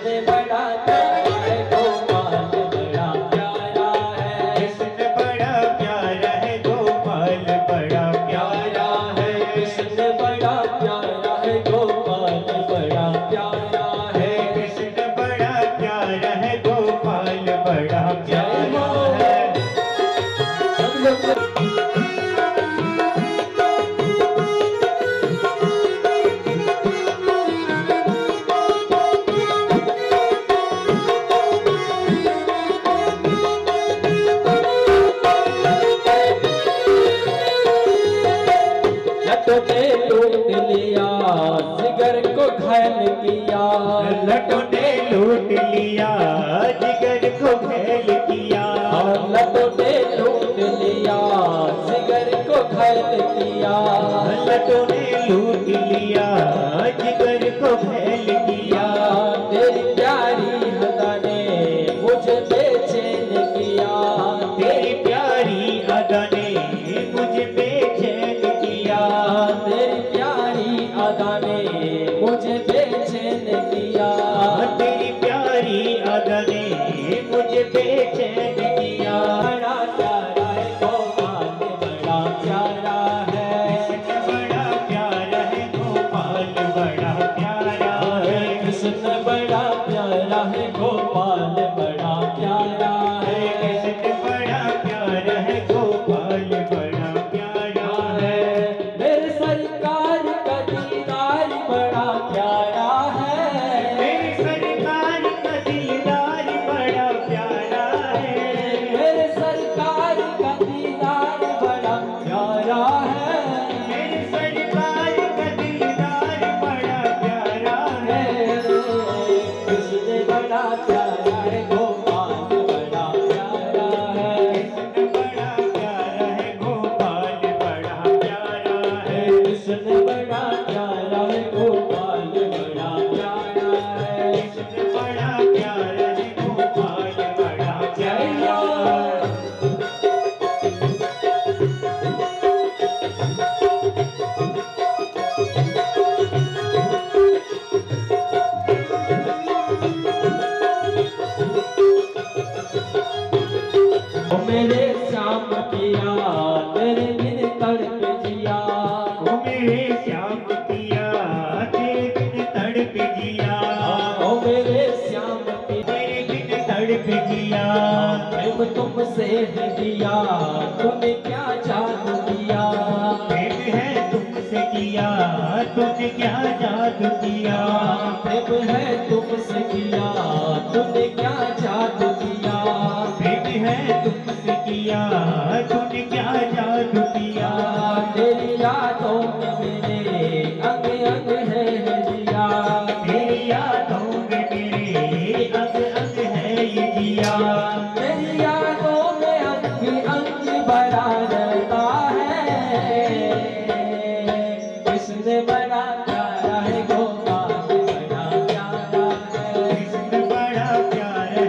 कृष्ण बड़ा प्यारा है गोपाल बड़ा प्यारा है। कृष्ण बड़ा प्यारा है गोपाल बड़ा प्यारा है। कृष्ण बड़ा प्यारा है गोपाल बड़ा प्यारा है। कृष्ण बड़ा प्यारा है गोपाल बड़ा प्यारा है। सब लोग लटों ने लूट लिया जिगर को घायल किया। लटों ने लूट लिया जिगर को घायल किया। लटों ने लूट लिया जिगर को घायल किया। लटों ने लूट लिया जिगर को घायल किया। तेरी प्यारी अदा ने मुझे बेचैन किया। तेरी प्यारी अदा ने मुझे बेचैन किया। तेरी प्यारी अदा ने मुझे बेचैन किया। तेरी प्यारी अदा ने मुझे बेचैन किया। बड़ा प्यारा है गोपाल बड़ा प्यारा है। बड़ा प्यारा है गोपाल बड़ा प्यारा है। कृष्ण बड़ा प्यारा है गोपाल बड़ा प्यारा है। कृष्ण बड़ा प्यारा है गोपाल बड़ा प्यारा है। मेरे सरकार का दीदार बड़ा प्यारा है। मेरी सरकार का दीदार बड़ा प्यारा है। मेरे सरकार का दीदार बड़ा प्यारा है। मेरी सरकार का दीदार बड़ा प्यारा है। कृष्ण बड़ा प्यारा है गोपाल बड़ा प्यारा है। कृष्ण बड़ा प्यारा है गोपाल बड़ा प्यारा है। कृष्ण बड़ा प्यारा है गोपाल बड़ा प्यारा है। कृष्ण बड़ा प्यारा है गोपाल बड़ा प्यारा है। ओ मेरे श्याम पिया तेरे बिन तड़प जिया। ओ मेरे श्याम पिया तेरे बिन तड़प जिया। ओ मेरे श्याम पिया तेरे बिन तड़प जिया। प्रेम तुमसे है दिया तूने क्या जादू किया। प्रेम है तुमसे किया तूने क्या जादू किया। प्रेम है तुमसे किया तूने क्या जादू किया। प्रेम है तुमसे किया तूने क्या जादू किया। तेरी यादों में मेरे अंग अंग है जिया। तेरी यादों में मेरे अंग अंग है ये जिया। तेरी यादों में अंग अंग भरा रहता है। कृष्ण बड़ा प्यारा है गोपाल बड़ा प्यारा है। कृष्ण बड़ा प्यारा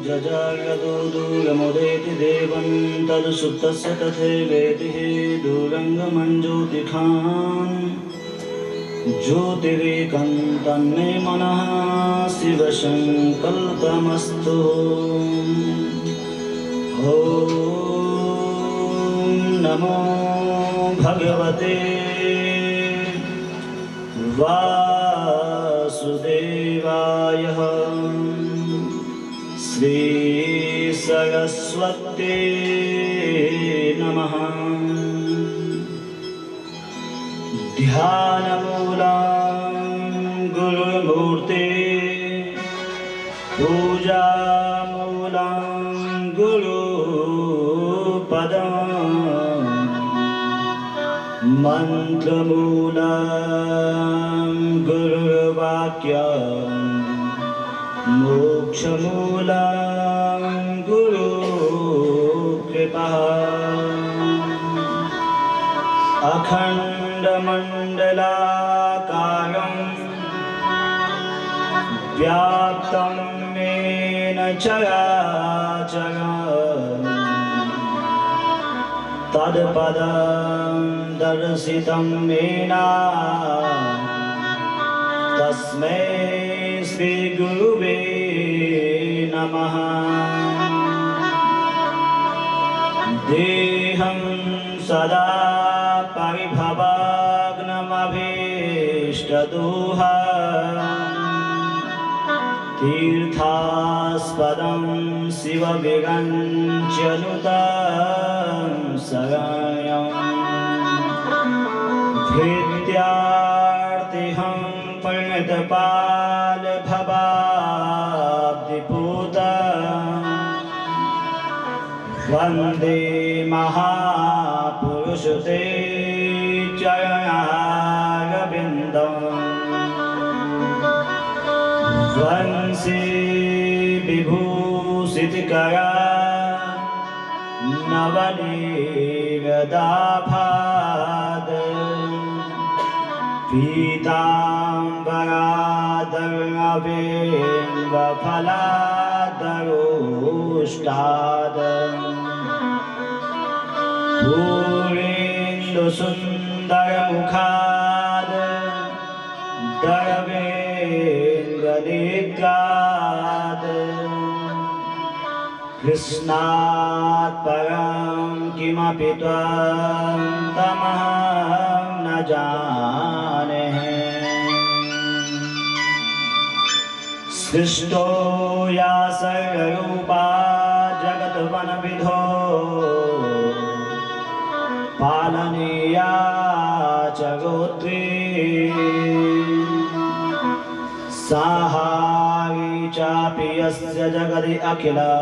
जजागतो दूरमुदेति देवं तदसुप्तस्य तथैवेतिः दूरङ्गमञ्ज्योतिषान् ज्योतिरेकं तन्मे मनः शिवसङ्कल्पमस्तु। ॐ नमो भगवते वासुदेवाय। श्री सरस्वती नमः। ध्यानमूलं गुरुमूर्ते पूजामूलं गुरुपदं मन्त्रमूलं गुरुर्वाक्यं मोक्षमूलं गुरुकृपा। अखण्डमण्डलाकारं व्याप्तं येन चराचरं तत्पदं दर्शितं येन तस्मै श्रीगुरुवे नमः। देहं सदा परिभवाग्नमभीष्टदोहं तीर्थास्पदं शिवविरञ्चनुतं शरणं भृत्यार्तिहं परिणतपालभवाब्धिपूता वन्दे महापुरुषते चरणारविन्दं। वंशी विभूषितकरा नवनीरदाभाद पीताम्बरादरवेङ्गफलादरोष्टाद पूरेन्दुसुन्दरमुखाद दरवेङ्गनेत्राद कृष्णात् परं किमपि त्वं तमहं न जाने। सृष्टो या सर्वरूपा जगद्वनविधो पालनीया च गोत्री साहारी चापि यस्य जगदि अखिला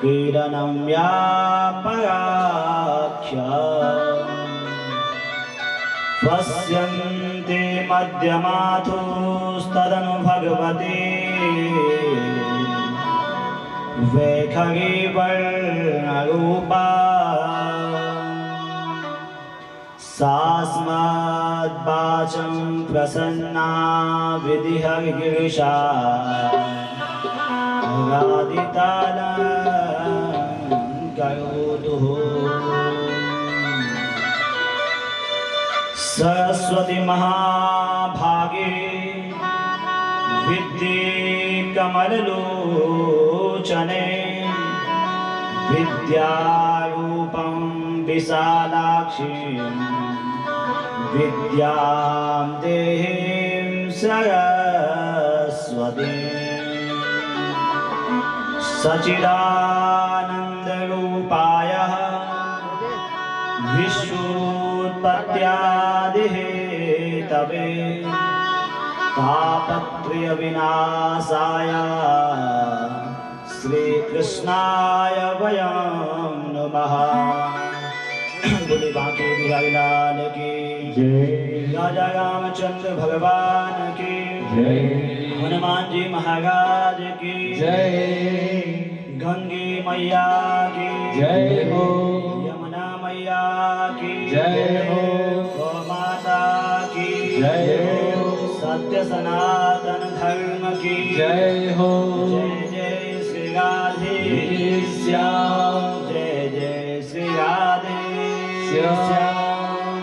क्रीडनं या पराख्या। पश्यन्ति मध्यमाथुस्तदनु भगवती वैखरी वर्णरूपा सास्मद्वाचं प्रसन्ना विधिहरिगिरिशा राधितालं करोतु। सरस्वती महाभागे विद्ये कमललोचने विद्यारूपं विशालाक्षीं विद्यां देहीं सरस्वतीं। सच्चिदानन्दरूपाय विश्वोत्पत्यादिहेतवे प्रपत्यादिः तवे तापत्रय विनाशाय श्री कृष्णाय वयं नमः। बोले बांके बिहारी लाल की जय। राजा रामचंद्र भगवान की जय। हनुमान जी महाराज की जय। गंगे मैया की जय हो। यमुना मैया की जय हो। गौ माता की जय हो। सत्य सनातन धर्म की जय हो। जय जय श्री राधे श्याम। जय जय श्री राधे श्याम।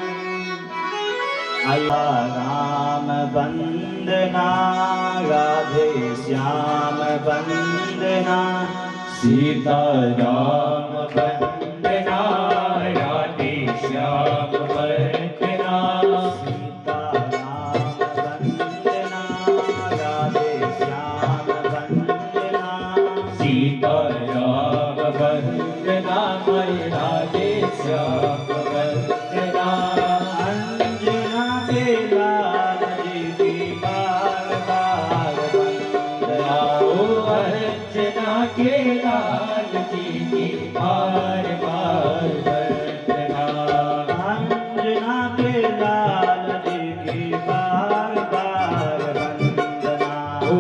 आया राम वंदना राधे श्याम वंदना सीता राम वंदना राधे श्याम वंदना सीता राम वंदना राधे श्याम वंदना सीता राम वंदना राधे श्याम वंदना अंजना के लाल जी की बार बार वंदना ओ अर्चना के लाल जी की बार बार वंदना अंजना के लाल जी की बार बार वंदना ओ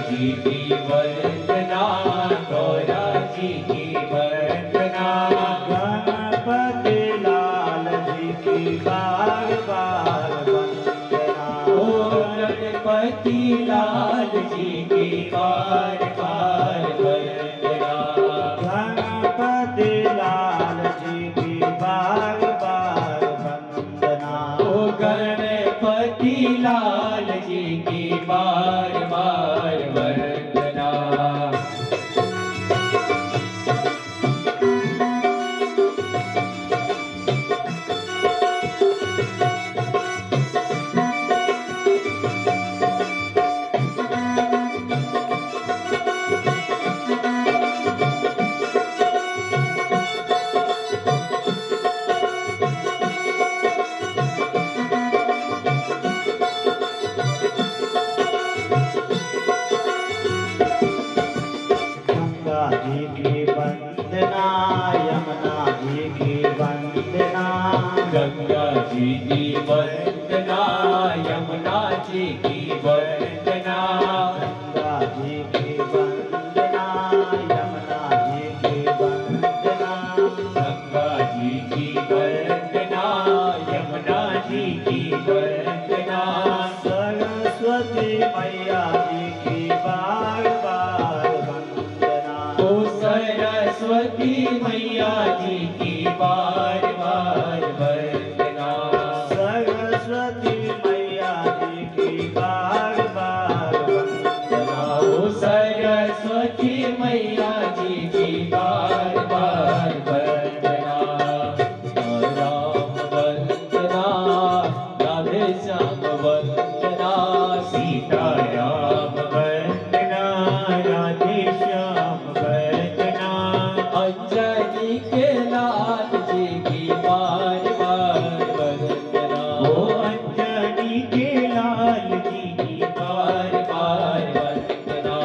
जी की वंदना गौरा जी की वंदना गणपति लाल जी की बार बार वंदना ओ गणपति लाल जी की बार बार वंदना गणपति लाल जी की बार बार वंदना ओ गणपति लाल जी की बार बार वंदना गंगा जी की वंदना यमुना जी की वंदना गंगा जी की वंदना यमुना जी की वंदना गंगा जी की वंदना यमुना जी की वंदना गंगा जी की वंदना यमुना जी की वंदना सरस्वती मैया जी की बार बार वंदना ओ सरस्वती मैया जी की बार बार वंदना सरस्वती मैया जी की बार बार वंदना ओ सरस्वती मैया जी की बार बार वंदना राम वंदना राधे श्याम वंदना सीता राम वंदना राधे श्याम वंदना अंजनी के लाल जी की बार बार वंदना ओ अंजनी के लाल जी की बार बार वंदना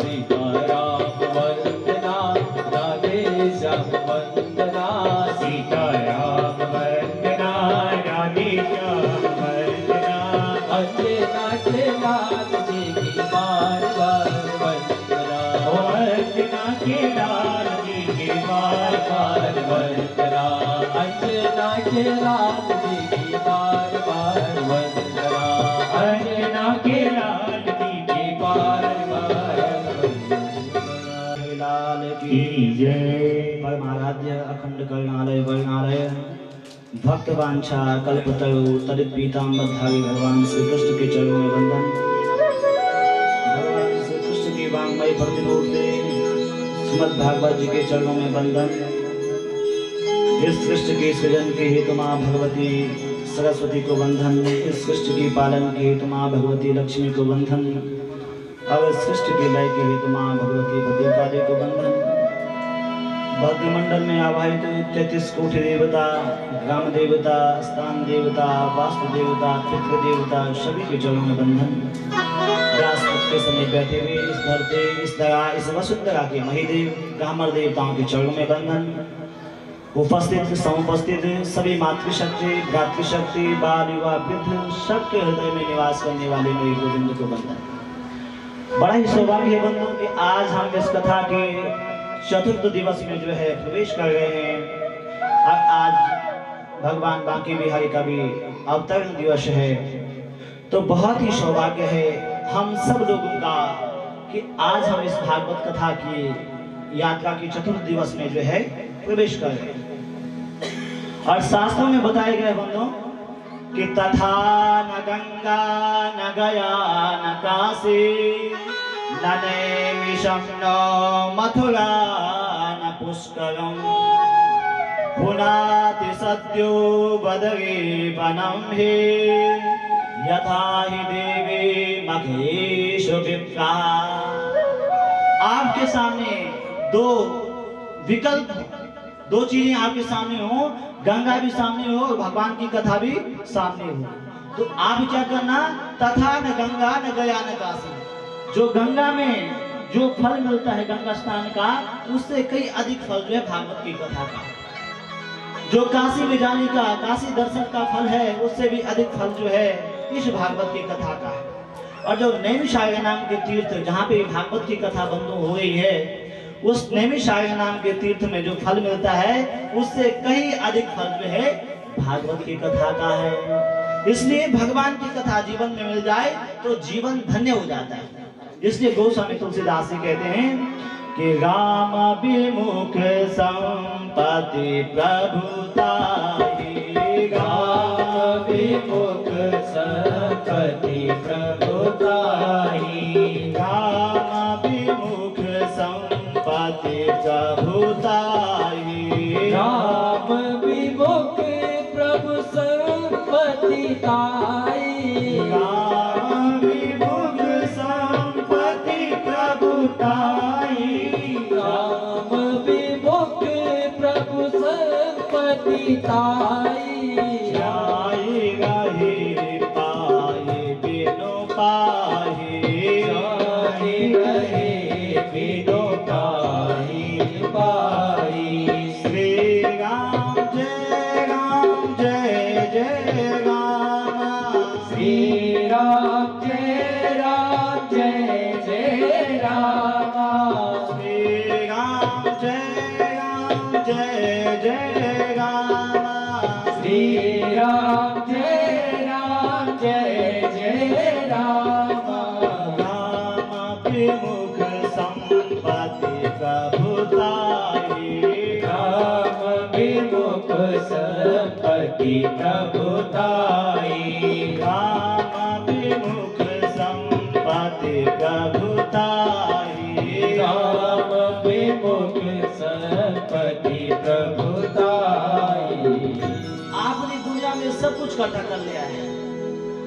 सीता राम वंदना राधे श्याम वंदना सीता राम वंदना राधे श्याम वंदना अंजना के लाल जी की बार बार वंदना ओ अंजना के लाल जी की बार बार वंदना अंजना के लाल जी की बार बार वंदना अंजना के लाल जी की बार बार लाल की जय। परमाराध्य अखंड करुणालय वर्णालय भक्तवांछा कल्पतरु तदित पीताम्बरधारी भगवान श्री कृष्ण के चरणों में वंदन। भगवान श्री कृष्ण की वांग्मय प्रतिमूर्ति श्रीमद् भागवत जी के चरणों में वंदन। इस सृष्टि के सृजन के हेतु माँ भगवती सरस्वती को वंदन। इस सृष्टि के पालन के हेतु माँ भगवती लक्ष्मी को वंदन। और इस सृष्टि के लय के हेतु माँ भगवती भद्रकाली को वंदन। भद्रमंडल में आवाहित 33 कोटि देवता, ग्राम देवता, स्थान देवता, वास्तु देवता, पितृ देवता सभी के चरणों में बंधन। राजपथ के समय बैठे हुए इस धरती, इस तरह इस वसुंधरा के महिदेव ब्राह्मण देवताओं के चरणों में बंधन। उपस्थित समुपस्थित सभी मातृशक्ति, भ्रातृशक्ति, बाल युवा वृद्ध सबके हृदय में निवास करने वाले मेरे गोविंद को बंधन। बड़ा ही सौभाग्य है बंधु कि आज हम इस कथा के चतुर्थ दिवस में जो है प्रवेश कर रहे हैं। और आज भगवान बांके बिहारी का भी अवतरण दिवस है। तो बहुत ही सौभाग्य है हम सब लोगों का कि आज हम इस भागवत कथा की यात्रा की चतुर्थ दिवस में जो है प्रवेश कर रहे हैं। और शास्त्रों में बताया गया बंधुओं कि तथा न गंगा न गया न काशी न नैमिषं न मथुरा न पुष्करम पुनाति सद्यो बदरे वनम हे यथा हि देवी मखेषु विप्रा। आपके सामने दो विकल्प, दो चीजें आपके सामने हो, गंगा भी सामने हो और भगवान की कथा भी सामने हो। तो आप क्या करना, तथा न गंगा न गया न काशी। जो गंगा में जो फल मिलता है गंगा स्नान का, उससे कई अधिक फल जो है भागवत की कथा का। जो काशी में जाने का, काशी दर्शन का फल है, उससे भी अधिक फल जो है इस भागवत की कथा का है। और जो नैमिषारण्य नाम के तीर्थ जहाँ पे भागवत की कथा बंद हो गई है, उस नैमिषारण्य नाम के तीर्थ में जो फल मिलता है उससे कहीं अधिक फल जो है भागवत की कथा का है। इसलिए भगवान की कथा जीवन में मिल जाए तो जीवन धन्य हो जाता है। इसलिए गोस्वामी तुलसीदास जी कहते हैं कि राम विमुख संपत्ति प्रभुताहि, राम विमुख संपत्ति प्रभुताहि, राम विमुख संपत्ति प्रभुताहि, राम विमुख प्रभु संपत्ति ताई, राम विमुख संपत्ति प्रभुताहि, राम विमुख प्रभु संपत्ति ताई। जाई गहे पाए बिनु पाहे, जाई गहे बिनु पाहि पाई। श्री राम जय राम जय जय राम, श्री राम जय राम जय जय राम, श्री राम जय राम जय जय राम, श्री राम जय राम जय जय राम, राम विमुख संपत्ति प्रभुताहि, राम विमुख संपत्ति प्रभुताई, राम विमुख संपत्ति प्रभुताहि, राम विमुख संपत्ति प्रभुताई। आपने दुनिया में सब कुछ इकट्ठा कर लिया है।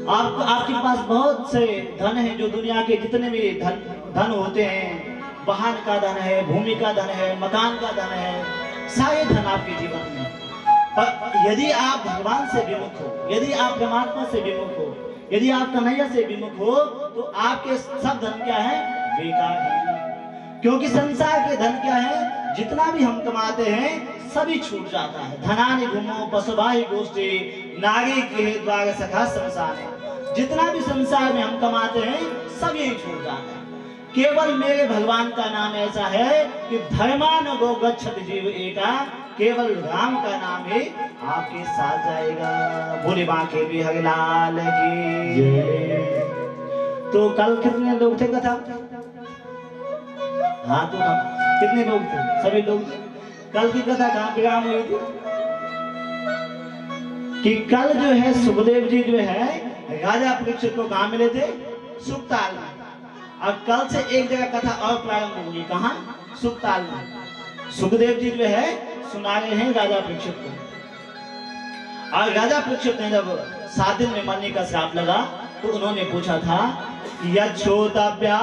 आपके पास बहुत से धन है, जो दुनिया के जितने भी धन होते हैं, वाहन का धन है, भूमि का धन है, मकान का धन है, सारे धन आपके जीवन में। पर यदि आप भगवान से विमुख हो, यदि आप परमात्मा से विमुख हो, यदि आप कन्हैया से विमुख हो, तो आपके सब धन क्या है, बेकार है। क्योंकि संसार के धन क्या है, जितना भी हम कमाते हैं सभी छूट जाता है। धनानि घुमो पशुभाई गोष्ठी, नारी के द्वार सखा संसार है। जितना भी संसार में हम कमाते हैं सब यही छूट जाता है। केवल मेरे भगवान का नाम ऐसा है कि धर्मान गो गच्छति जीव एका, केवल राम का नाम ही आपके साथ जाएगा। बोले बांके बिहारी लाल की जय। तो कल कितने लोग थे कथा? हाँ, तो कितने लोग थे? सभी लोग। कल की कथा कहाँ विराम हुई थी? कि कल जो है सुखदेव जी जो है राजा परीक्षित को कहाँ मिले थे? सुखताल में। और कल से एक जगह कथा और प्रारंभ होगी, कहाँ? सुखताल में। सुखदेव जी जो है सुना रहे हैं राजा परीक्षित को। और राजा परीक्षित ने जब 7 दिन में मरने का श्राप लगा तो उन्होंने पूछा था यच्छोतव्या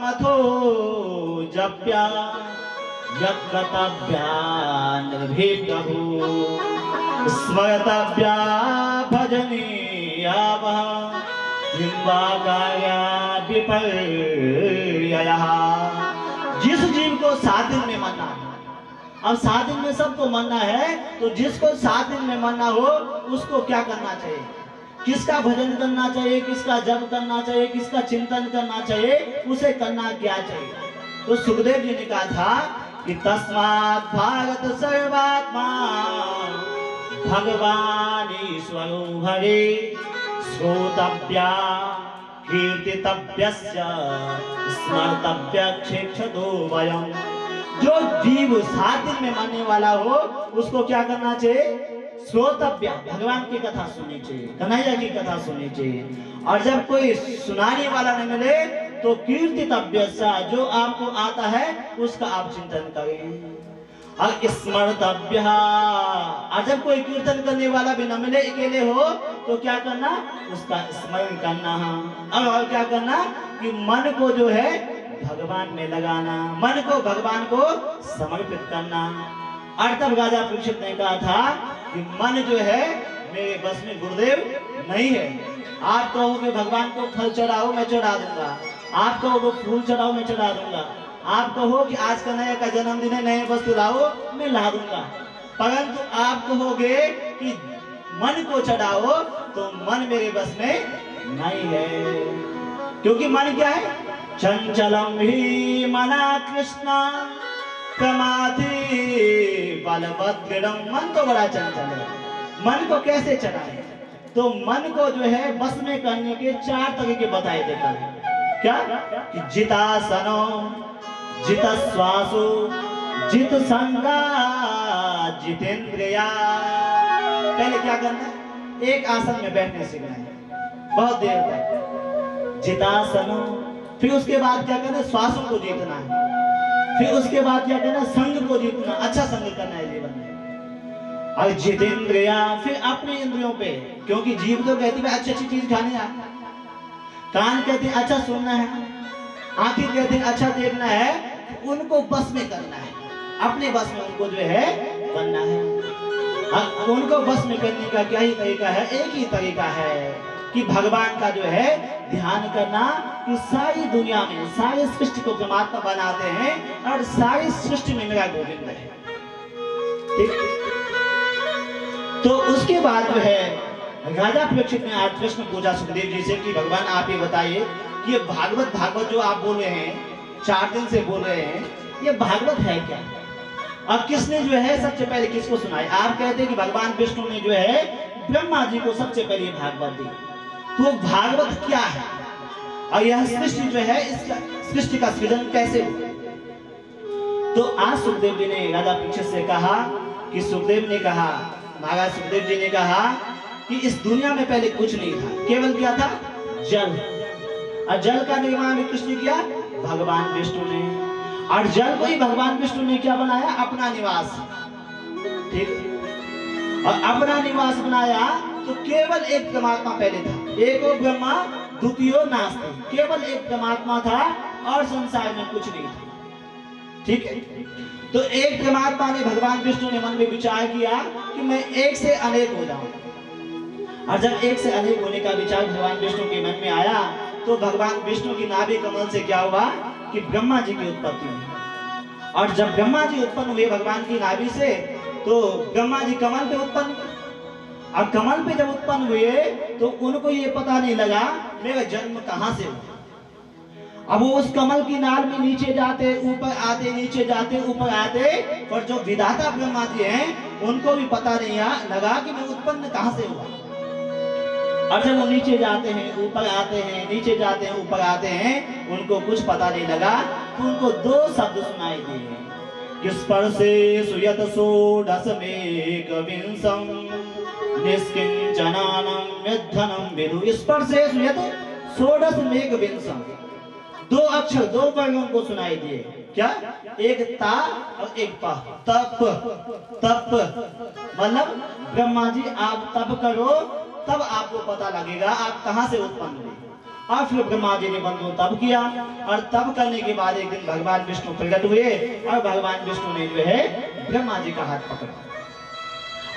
मथो जप्या यत्कर्तव्या निर्भीतभू स्मर्तव्या भजनीया विपर्ययः। जिस जीव को 7 दिन में मरना है, अब 7 दिन में सबको मरना है, तो जिसको 7 दिन में मरना हो उसको क्या करना चाहिए? किसका भजन करना चाहिए, किसका जप करना चाहिए, किसका चिंतन करना चाहिए, उसे करना क्या चाहिए? तो सुखदेव जी ने कहा था कि तस्मात् भारत सर्वात्मा भगवान ईश्वरो हरे श्रोतव्या कीर्तितव्यस्य स्मर्तव्यक्षेक्षतो वयम्। जो जीव 7 दिन में मरने वाला हो उसको क्या करना चाहिए? श्रोतव्य, भगवान की कथा सुननी चाहिए, कन्हैया की कथा सुननी चाहिए। और जब कोई सुनाने वाला नहीं मिले तो कीर्तितव्य, जो आपको आता है उसका आप चिंतन करें। और स्मर्तव्य, और जब कोई कीर्तन करने वाला भी न मिले, अकेले हो, तो क्या करना? उसका स्मरण करना। और क्या करना? कि मन को जो है भगवान में लगाना, मन को भगवान को समर्पित करना। और तब राजा परीक्षित ने कहा था कि मन जो है मेरे बस में गुरुदेव नहीं है। आप कहोगे भगवान को फल चढ़ाओ, मैं चढ़ा दूंगा। आप कहोगे फूल चढ़ाओ, मैं चढ़ा दूंगा। आप कहो कि आज कन्हैया का जन्मदिन है, नए वस्तु लाओ, मैं ला दूंगा। परंतु आप कहोगे कि मन को चढ़ाओ, तो मन मेरे बस में नहीं है। क्योंकि मन क्या है? चंचलम ही मना कृष्णा प्रमाथि बलभद्रम। मन तो बड़ा चंचल है, मन को कैसे चढ़ाए? तो मन को जो है बस में करने के 4 तरीके बताए थे कल। क्या? कि जितासनो, जित श्वासो, जित संगा, जितेंद्रिया। पहले क्या करना है? एक आसन में बैठने सीखना है बहुत देर तक, जितासनो। फिर उसके बाद क्या करना है? श्वासों को जीतना है। फिर उसके बाद क्या करना है? संग को जीतना, अच्छा संग करना है जीवन में। और जितेंद्रिया, फिर अपने इंद्रियों पे, क्योंकि जीव तो कहती है अच्छी अच्छी चीज खानी है, कान कहते हैं अच्छा सुनना है, आंखें कहते हैं अच्छा देखना है, उनको बस में करना है, अपने बस में उनको जो है करना है। उनको बस में करने का क्या ही तरीका है? एक ही तरीका है कि भगवान का जो है ध्यान करना, कि सारी दुनिया में सारी सृष्टि को परमात्मा बनाते हैं और सारी सृष्टि में मेरा गोविंद है। ठीक? तो उसके बाद जो है राजा परीक्षित ने आज प्रश्न पूछा सुखदेव जी से कि भगवान आप ये बताइए कि ये भागवत जो आप बोल रहे हैं, 4 दिन से बोल रहे हैं, ये भागवत है क्या? और किसने जो है सबसे पहले किसको सुनाई? आप कहते हैं कि भगवान विष्णु ने जो है ब्रह्मा जी को सबसे पहले भागवत दी। तो भागवत क्या है और यह सृष्टि जो है, इस सृष्टि का सृजन कैसे हुआ? तो आज सुखदेव जी ने राजा परीक्षित से कहा कि सुखदेव ने कहा, महाराज सुखदेव जी ने कहा कि इस दुनिया में पहले कुछ नहीं था, केवल क्या था? जल। और जल का निर्माण भी किसने किया? भगवान विष्णु ने। और जल को ही भगवान विष्णु ने क्या बनाया? अपना निवास। ठीक? और अपना निवास बनाया तो केवल एक परमात्मा पहले था, एको ब्रह्मा द्वितीयो नास्ति। केवल एक परमात्मा था और संसार में कुछ नहीं था। ठीक है? तो एक परमात्मा ने, भगवान विष्णु ने मन में विचार किया कि मैं एक से अनेक हो जाऊं। और जब एक से अनेक होने का विचार भगवान विष्णु के मन में आया तो भगवान विष्णु की नाभि कमल से क्या हुआ? कि ब्रह्मा जी की उत्पत्ति हुई। और जब ब्रह्मा जी उत्पन्न हुए भगवान की नाभि से, तो ब्रह्मा जी कमल पे उत्पन्न हुए। और कमल पे जब उत्पन्न हुए तो उनको ये पता नहीं लगा मेरा जन्म कहाँ से हुआ। अब वो उस कमल की नाल में नीचे जाते, ऊपर आते, नीचे जाते, ऊपर आते, पर जो विधाता ब्रह्मा जी हैं उनको भी पता नहीं लगा कि मैं उत्पन्न कहाँ से हुआ। और जब वो नीचे जाते हैं, ऊपर आते हैं, नीचे जाते हैं, ऊपर आते हैं, उनको कुछ पता नहीं लगा। तो उनको 2 शब्द सुनाई दिए कि स्पर्शे सुयत सोडस में कविंसम निष्किं जनानं यद्धनं विदु स्पर्शेषु यत् षोडश मेघ विंशम। दो अक्षर दो वर्णों को सुनाई दिए, क्या? एक ता और एक पा। तप तप मतलब ब्रह्मा जी आप तप करो तब आपको पता लगेगा आप कहां से उत्पन्न हुए। और फिर ब्रह्मा जी ने बंधु तप किया और तप करने के बाद एक दिन भगवान विष्णु प्रकट हुए और भगवान विष्णु ने जो है ब्रह्मा जी का हाथ पकड़ा।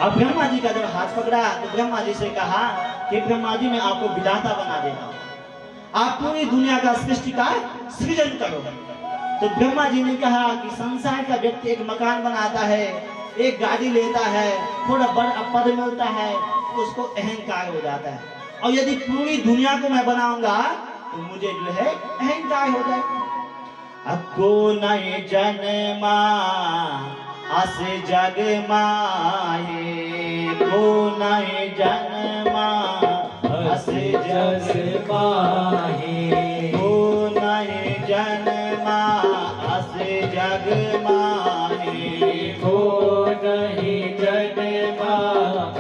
अब ब्रह्मा जी का जब हाथ पकड़ा तो ब्रह्मा जी से कहा कि ब्रह्मा जी मैं आपको विधाता बना देता हूं, आप पूरी दुनिया का सृष्टि का सृजन करो। तो ब्रह्मा जी ने कहा कि संसार का व्यक्ति एक मकान बनाता है, एक गाड़ी लेता है, थोड़ा बड़ा पद मिलता है, उसको अहंकार हो जाता है। और यदि पूरी दुनिया को मैं बनाऊंगा तो मुझे जो है अहंकार हो जाएगा। अको नहीं जन्मा अस जग माहे, को नहीं जन्मा अस जग माहे, को नहीं जन्मा अस जग माहे, को नहीं जन्मा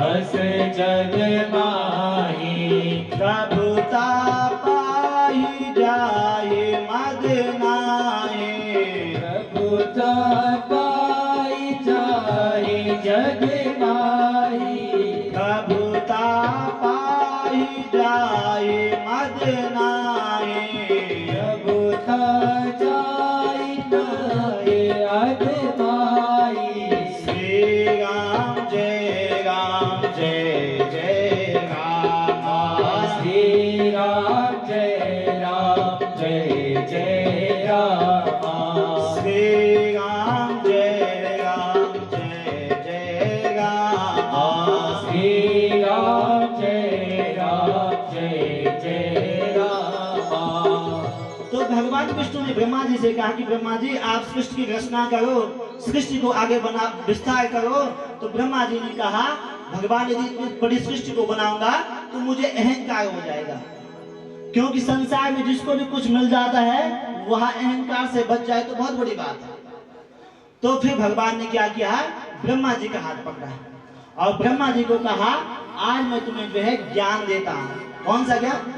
अस जग माही। प्रभुता पाही जाए मद नाहे, प्रभुता पाई जाए जग माही। प्रभुता पाही जाए मद नाहे, प्रभुता जाई नाए अद माई। श्री राम जय राम जय जय राम, श्री राम जय राम जय जय राम। श्री राम जय राम जय जय राम, श्री राम जय जय राम। तो भगवान विष्णु ने ब्रह्मा जी से कहा कि ब्रह्मा जी आप सृष्टि की रचना करो, सृष्टि को आगे बना विस्तार करो। तो ब्रह्मा जी ने कहा भगवान यदि इतनी बड़ी सृष्टि को बनाऊंगा तो मुझे अहंकार हो जाएगा, क्योंकि संसार में जिसको भी कुछ मिल जाता है वह अहंकार से बच जाए तो बहुत बड़ी बात है। तो फिर भगवान ने क्या किया, ब्रह्मा जी का हाथ पकड़ा और ब्रह्मा जी को कहा आज मैं तुम्हें जो है ज्ञान देता हूं। कौन सा ज्ञान?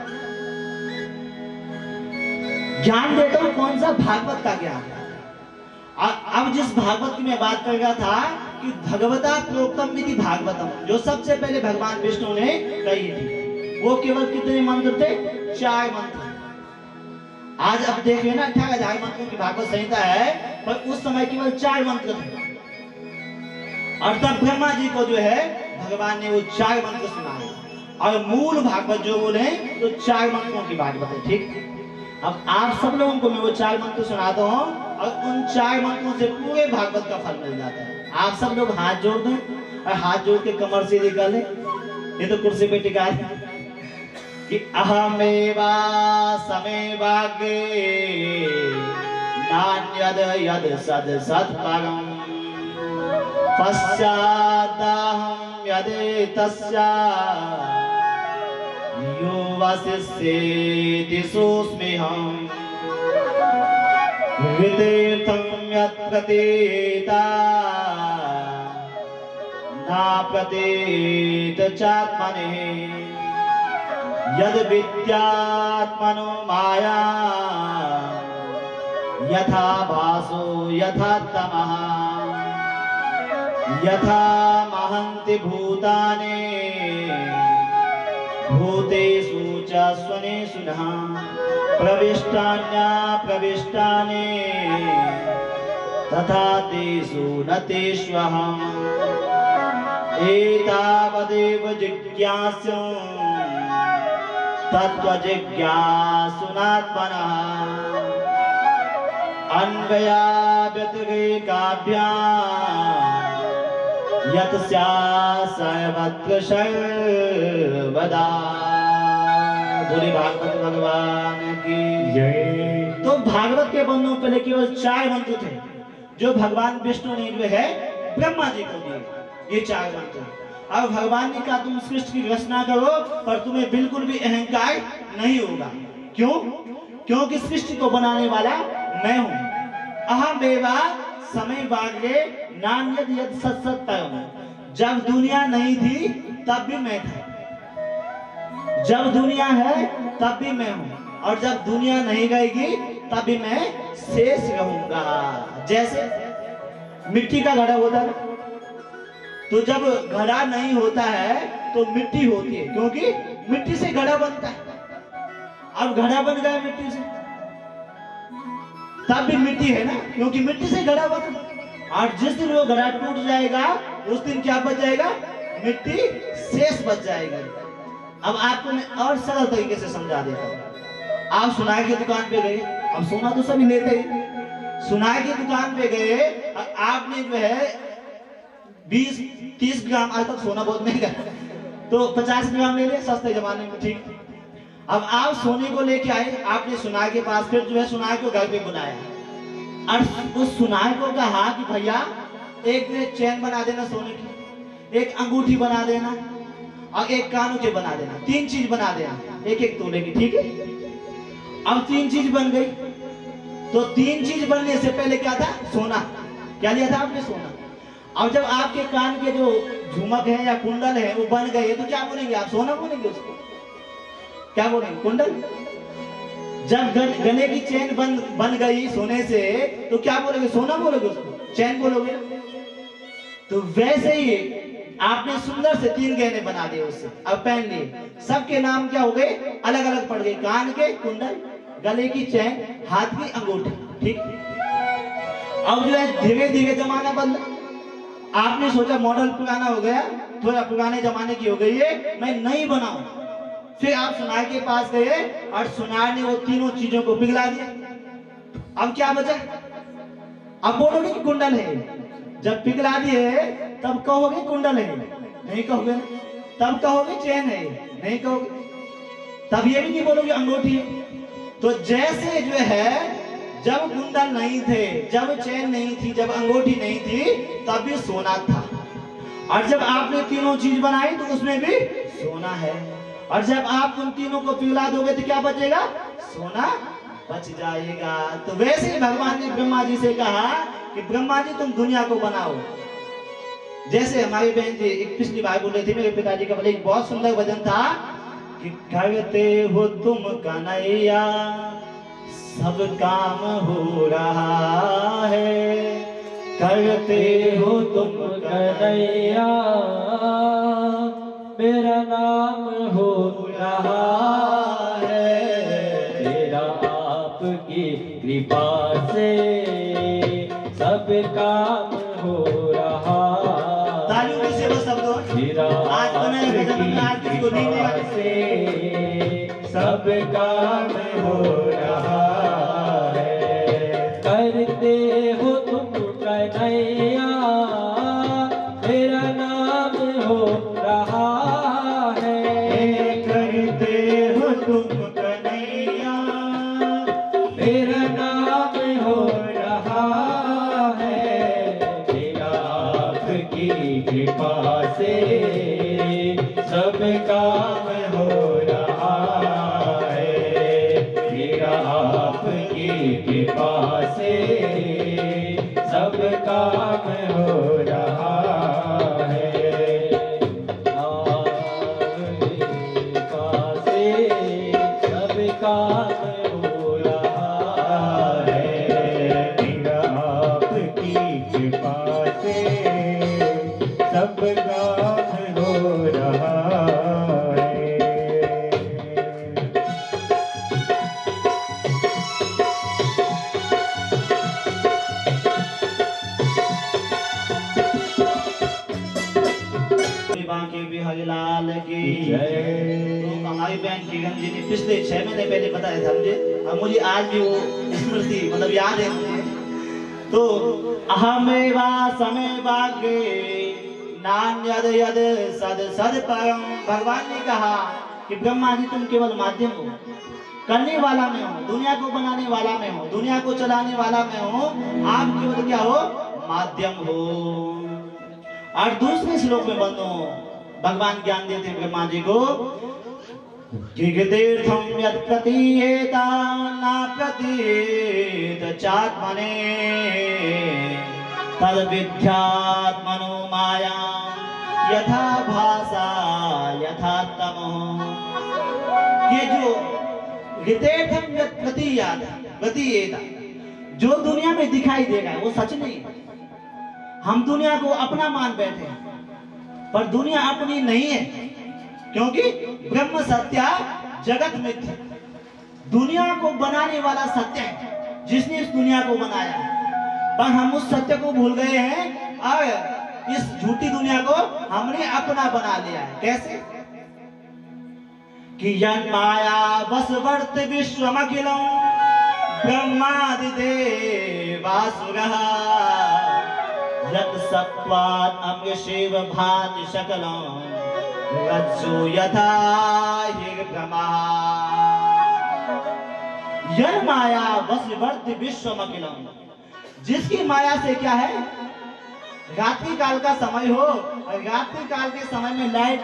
ज्ञान देता हूं। कौन सा? भागवत का ज्ञान। अब जिस भागवत की मैं बात कर रहा था कि भगवता प्रोक्तम इति भागवतम, जो सबसे पहले भगवान विष्णु ने कही थी, वो केवल कितने मंत्र थे? 4 मंत्र। आज अब देख लेना 18,000 मंत्रों की भागवत संहिता है, पर उस समय केवल 4 मंत्र थे। और तब ब्रह्मा जी को जो है भगवान ने वो 4 मंत्र सुनाए और मूल भागवत जो बोले तो 4 मंत्रों की भागवत है। ठीक, अब आप सब लोगों को मैं वो 4 मंत्र सुनाता हूँ और उन 4 मंत्रों से पूरे भागवत का फल मिल जाता है। आप सब लोग हाथ जोड़ दें और हाथ जोड़ के कमर से निकालें, ये तो कुर्सी पे टिका है कि अहमेवा समेवाग्रे नान्यद यद सद सत् परम पश्चादहं यदे तस्या यो वसिष्येति सोऽस्म्यहम् वितीर्थं यत् प्रतीता न प्रतीत चात्मने यद विद्यात्मनो माया यथा भासो यथा तमः यथा महन्ति भूतानि भूतेषु च स्वनेषु नः प्रविष्टानि तथा तेषु न तेष्वहम् एतावदेव जिज्ञास्यं तत्त्वजिज्ञासुनात्मनः अन्वया व्यतिरेकाभ्याम् यत् स्यात् सर्वत्र सर्वदा। बोले भागवत भगवान की जय। तो भागवत के बंदों पहले केवल 4 मंत्र थे जो भगवान विष्णु ने जो है ब्रह्मा जी को दिए, ये 4 मंत्र। अब भगवान ने कहा तुम सृष्टि की रचना करो पर तुम्हें बिल्कुल भी अहंकार नहीं होगा। क्यों? क्योंकि सृष्टि को बनाने वाला मैं हूं। अहमेवा समय बाग्रे नान्यद यद सत् सत् परम। जब दुनिया नहीं थी तब भी मैं था, जब दुनिया है तब भी मैं हूँ, और जब दुनिया नहीं रहेगी तब भी मैं शेष रहूंगा। जैसे मिट्टी का घड़ा होता है, तो जब घड़ा नहीं होता है तो मिट्टी होती है, क्योंकि मिट्टी से घड़ा बनता है। अब घड़ा बन गया मिट्टी से, तब भी मिट्टी है ना, क्योंकि मिट्टी से घड़ा बना। और जिस दिन वो घड़ा टूट जाएगा उस दिन क्या बच जाएगा? मिट्टी शेष बच जाएगी। अब आपको मैं और सरल तरीके से समझा देता हूँ। आप सुनाई की दुकान पे गए, अब सोना तो सभी लेते हैं। सुनाई की दुकान पे गए, आपने जो है 20-30 ग्राम, आज तक सोना बहुत महंगा है, तो 50 ग्राम ले लिया सस्ते जमाने में, ठीक। अब आप सोने को लेके आए, आपने सुनाई के पास, फिर जो है सुनाई को घर पे बुलाया और उस सुनाई को कहा कि भैया एक चैन बना देना सोने की, एक अंगूठी बना देना और एक कानों के बना देना, 3 चीज बना देना, एक तोले की, ठीक है। अब 3 चीज बन गई, तो 3 चीज बनने से पहले क्या था? सोना। क्या लिया था आपने? सोना। अब जब आपके कान के जो झुमक है या कुंडल है वो बन गए, तो क्या बोलेंगे आप? सोना बोलेंगे उसको? क्या बोलेंगे? कुंडल। जब गले की चेन बन गई सोने से, तो क्या बोलोगे? सोना बोलोगे उसको? चैन बोलोगे? तो वैसे ही आपने सुंदर से 3 गहने बना दिए उससे, अब पहन लिए। सबके नाम क्या हो गए? अलग अलग पड़ गए, कान के कुंडल, गले की चैन, हाथ की अंगूठी, ठीक। अब जो है धीरे धीरे जमाना बदला, आपने सोचा मॉडल पुराना हो गया, थोड़ा पुराने जमाने की हो गई है, मैं नई बनाऊं। फिर आप सुनार के पास गए और सुनार ने वो तीनों चीजों को पिघला दिया। अब क्या बचा? अब बोलोगे कि कुंडल है। जब पिघला दिए तब कहोगे कुंडल है, नहीं कहोगे। तब कहोगे चैन है, नहीं कहोगे। तब ये भी नहीं बोलोगे अंगूठी है। तो जैसे जो है जब कुंडल नहीं थे, जब चैन नहीं थी, जब अंगूठी नहीं थी, तब भी सोना था। और जब आपने तीनों चीज बनाई तो उसमें भी सोना है। और जब आप उन तीनों को पिघला दोगे तो क्या बचेगा? सोना बच जाएगा। तो वैसे ही भगवान ने ब्रह्मा जी से कहा कि ब्रह्मा जी तुम दुनिया को बनाओ। जैसे हमारी बहन जी एक पिछली बार बोल रहे थे, मेरे पिताजी का एक बहुत सुंदर भजन था कि करते हो तुम कन्हैया सब काम हो रहा है, करते हो तुम कन्हैया मेरा नाम हो रहा है, तेरा आपकी कृपा से सब काम हो रहा। तालियों की सेवा शब्दों आज बनाए भजन आज किसी को नहीं दिया से सब काम हो रहा है, करते हो तुम कन्हैया मेरा नाम हो रहा है, करते हो तुम कन्हैया मेरा नाम हो रहा है, तेरा आपकी कृपा से सब काम हो रहा है, तेरा आपकी कृपा से सब काम हो रहा है, आपकी कृपा से सब काम हो रहा है, तेरा आपकी कृपा से सब काम हो रहा है। बांके बिहारी लाल की जय। तो हमारी बहन किरण जी ने पिछले 6 महीने पहले बताया था मुझे, और मुझे आज भी वो स्मृति मतलब याद है मुझे। तो अहमेवा समय भाग्ये नान्यद यद सद सद परम। भगवान ने कहा कि ब्रह्मा जी तुम केवल माध्यम हो, करने वाला मैं हूँ, दुनिया को बनाने वाला मैं हूँ, दुनिया को चलाने वाला मैं हूँ, आप केवल क्या हो? माध्यम हो। और दूसरे श्लोक में बंधो भगवान ज्ञान देते ब्रह्मा जी को तीर्थम यत् प्रतीयेता न प्रतीयेत चात्मने तद विद्यात्मनो माया यथा भासा यथा तमो। ये जो हितेर्थम यत् प्रतीयात प्रतीयेत, जो दुनिया में दिखाई देगा वो सच नहीं है। हम दुनिया को अपना मान बैठे हैं, पर दुनिया अपनी नहीं है, क्योंकि ब्रह्म सत्य जगत मिथ्या। दुनिया को बनाने वाला सत्य है, जिसने इस दुनिया को बनाया, पर हम उस सत्य को भूल गए हैं और इस झूठी दुनिया को हमने अपना बना लिया है। कैसे कि यन् माया वसवर्त विश्वमखिलं ब्रह्मादिदेवासुरः यत् सत्त्वात् अमृषेव भाति सकलं रज्जु यथा हिर्भ्रमः। यन् माया वसवर्त विश्वमखिलं, जिसकी माया से क्या है, रात्रि काल का समय हो और रात्रि काल के समय में लाइट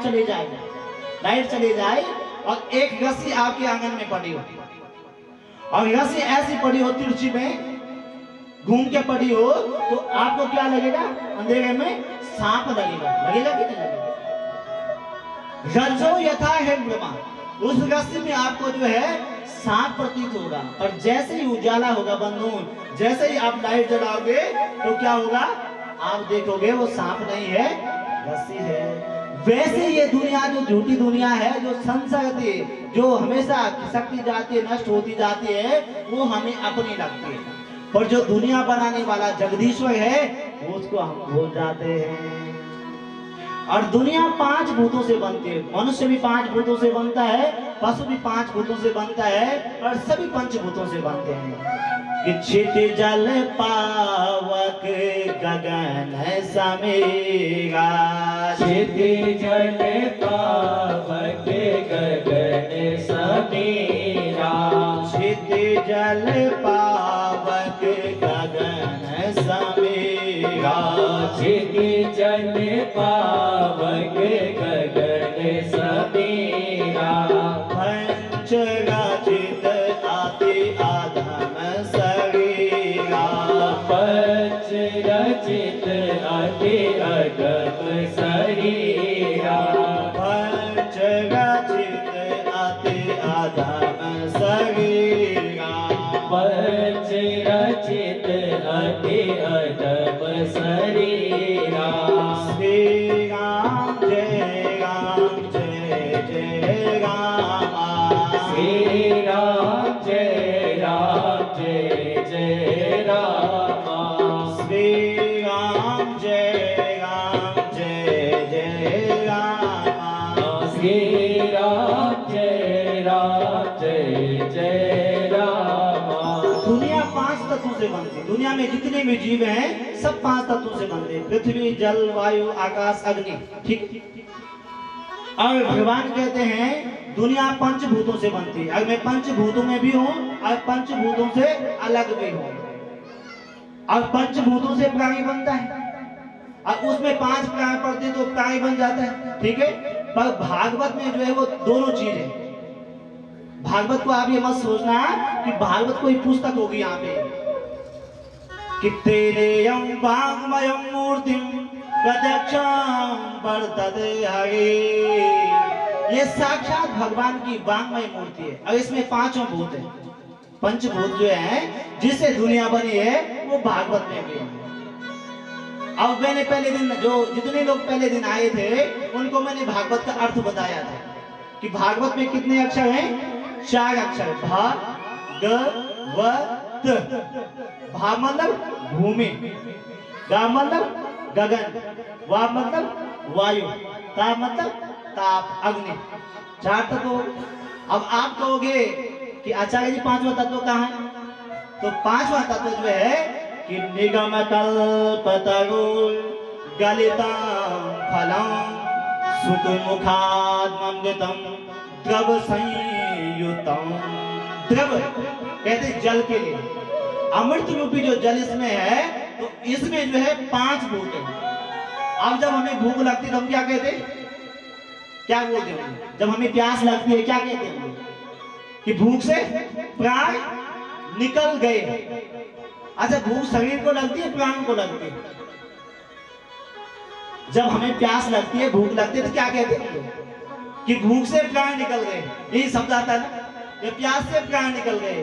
चली जाए और एक रस्सी आपके आंगन में पड़ी हो, और रस्सी ऐसी पड़ी हो तिरछी में घूम के पड़ी हो, तो आपको क्या लगेगा, अंधेरे में सांप लगेगा कि नहीं लगेगा। रज्जो यथा हिर्भ्रमा, उस रस्सी में आपको जो है सांप प्रतीत होगा, और जैसे ही उजाला होगा बंधु, जैसे ही आप लाइट जलाओगे तो क्या होगा, आप देखोगे वो सांप नहीं है, रस्सी है। वैसे ये दुनिया जो झूठी दुनिया है, जो संसरती, जो हमेशा खिसकती जाती है, नष्ट होती जाती है, वो हमें अपनी लगती है, पर जो दुनिया बनाने वाला जगदीश्वर है उसको हम भूल जाते हैं। और दुनिया 5 भूतों से बनती है, मनुष्य भी 5 भूतों से बनता है, पशु भी 5 भूतों से बनता है, और सभी पंचभूतों से बनते हैं। कि छिट जल पावक गगन समीरा, छित जल पावक गगन समीरा, छिट जल पावक गगन समीरा, छित जल पावक गगन समीरा, पंचरचित आदि आधम शरीरा, पंचरचित अति अगम शरीरा, पंचरचित आदि आधम शरीरा, पंचरचित अति अगम शरीरा। श्री राम जय राम जय जय राम, श्री राम जय जय राम, श्री राम जय जय राम, श्री राम जय जय राम। दुनिया 5 तत्वों से बनती है। दुनिया में जितने भी जीव हैं सब 5 तत्वों से बनते हैं, पृथ्वी जल वायु आकाश अग्नि, ठीक। और भगवान कहते हैं दुनिया पंचभूतों से बनती है, अगर मैं पंचभूतों में भी हूँ और पंचभूतों से अलग भी हूँ, और पंचभूतों से प्राणी बनता है, और उसमें 5 प्राणी पड़ते तो प्राणी बन जाता है, ठीक है। पर भागवत में जो है वो दोनों चीज है। भागवत को आप ये मत सोचना कि भागवत कोई पुस्तक होगी यहाँ पे, कि तेरेयं वाङ्मयं मूर्तिं प्रत्यक्षं वर्तते हरि, ये साक्षात भगवान की वाङ्मय मूर्ति है, और इसमें 5 भूत है, पंचभूत जो है जिससे दुनिया बनी है वो भागवत में भी है। अब मैंने पहले दिन जो जितने लोग पहले दिन आए थे उनको मैंने भागवत का अर्थ बताया था कि भागवत में कितने अक्षर हैं, 4 अक्षर, भा ग व त। भा मतलब भूमि, गा मतलब गगन, वा मतलब वायु, ता मतलब ताप अग्नि, 4 तत्व। अब आप कहोगे कि आचार्य जी 5वां तत्व कहाँ है, तो 5वां तत्व जो है कि निगम कल्पतरु गलितं फलं सुखमुखादमृतं द्रव संयुतं। द्रव कहते जल के लिए, अमृत रूपी जो जल इसमें है, तो इसमें जो है 5 भूत है। अब जब हमें भूख लगती है तो हम क्या कहते हैं, क्या बोलते हैं, जब हमें प्यास लगती है क्या कहते हैं कि भूख से प्राण निकल गए। अच्छा, भूख शरीर को लगती है प्राण को लगती है? जब हमें प्यास लगती है भूख लगती है तो क्या कहते हैं, कि भूख से प्राण निकल गए, यही शब्द आता है ना, कि प्यास से प्राण निकल गए।